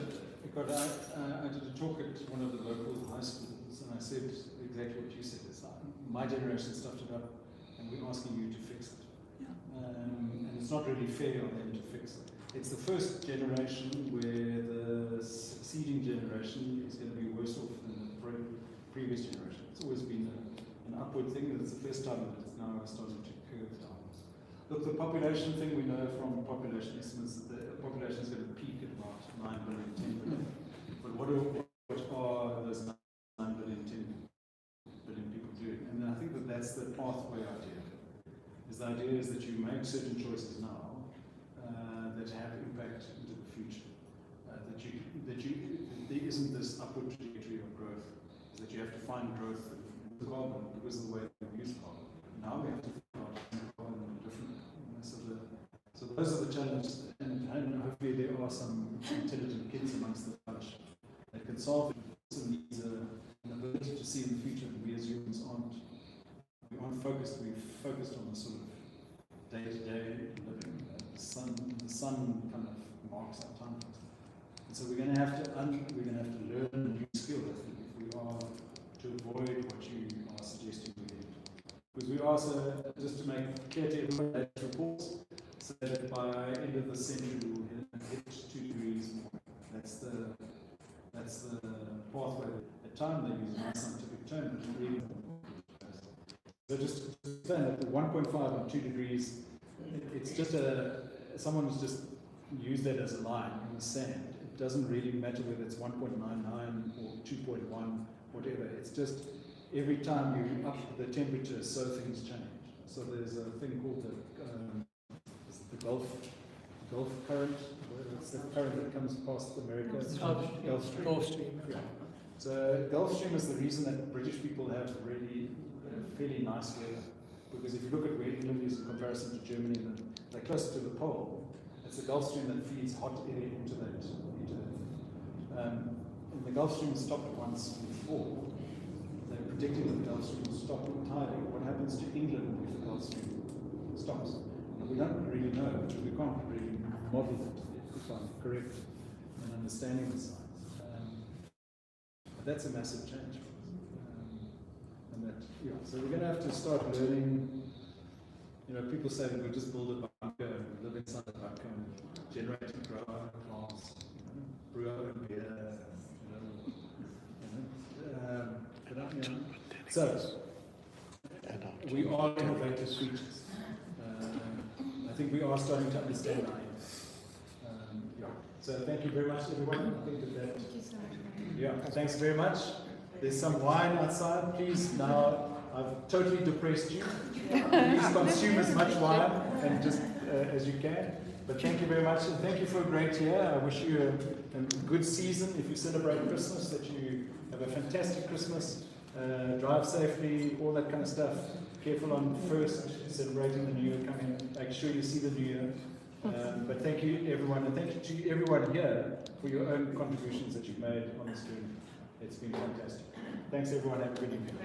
did a talk at one of the local high schools, and I said exactly what you said. It's like, my generation stuffed it up, and we're asking you to fix it. Yeah. And it's not really fair on them to fix it. It's the first generation where the succeeding generation is going to be worse off than the previous generation. It's always been an upward thing, and it's the first time that it's now starting to curve down. Look, the population thing, we know from population estimates that the population is going to peak at about 9 billion, 10 billion. But what are those 9 billion, 10 billion people doing? And I think that's the pathway idea. The idea is that you make certain choices now that have impact into the future. That there isn't this upward trajectory of growth. Is that you have to find growth in carbon because of the way we use carbon. Now we have to find carbon in a different way. So those are the challenges, and hopefully there are some intelligent kids amongst the bunch that can solve it. Also needs an ability to see in the future, and we as humans aren't. We aren't focused. We've focused on the sort of day-to-day living. The sun kind of marks our time. And so we're going to have to learn a new skill, I think, if we are to avoid what you are suggesting we do. Because we also, just to make it clear to everyone, reports say that by end of the century we'll hit 2 degrees more. That's the pathway. At time they use my scientific term, but really. So just to say that the 1.5 and 2 degrees, it's just someone's just used that as a line in the sand. It it doesn't really matter whether it's 1.99 or 2.1, whatever. It's just every time you up the temperature, so things change. So there's a thing called the Gulf current. It's the current that comes past America. Gulf Stream. Gulf Stream. Yeah. So Gulf Stream is the reason that British people have really fairly nice weather. Because if you look at where England is in comparison to Germany, they're closer to the pole. It's the Gulf Stream that feeds hot air into that. And the Gulf Stream stopped once before. They're predicting that the Gulf Stream will stop entirely. What happens to England if the Gulf Stream stops? And we don't really know, because we can't really model it if I'm correct in understanding the science. But that's a massive change. And that, yeah, so we're going to have to start learning. You know, people say that we'll just build a bunker and live inside a bunker and generate and grow our own plants, brew our own beer, So, we are innovative creatures. I think we are starting to understand our yeah. So thank you very much, everyone. I think that Thank you so much. yeah, thanks very much. There's some wine outside. Please, now I've totally depressed you. Please consume as much wine and just as you can. But thank you very much, and thank you for a great year. I wish you a good season. If you celebrate Christmas, that you have a fantastic Christmas. Drive safely, all that kind of stuff. Careful on first, celebrating the New Year coming. Make sure you see the New Year. But thank you, everyone, and thank you to everyone here for your own contributions that you've made on this journey. It's been fantastic. Thanks, everyone. Have a good evening.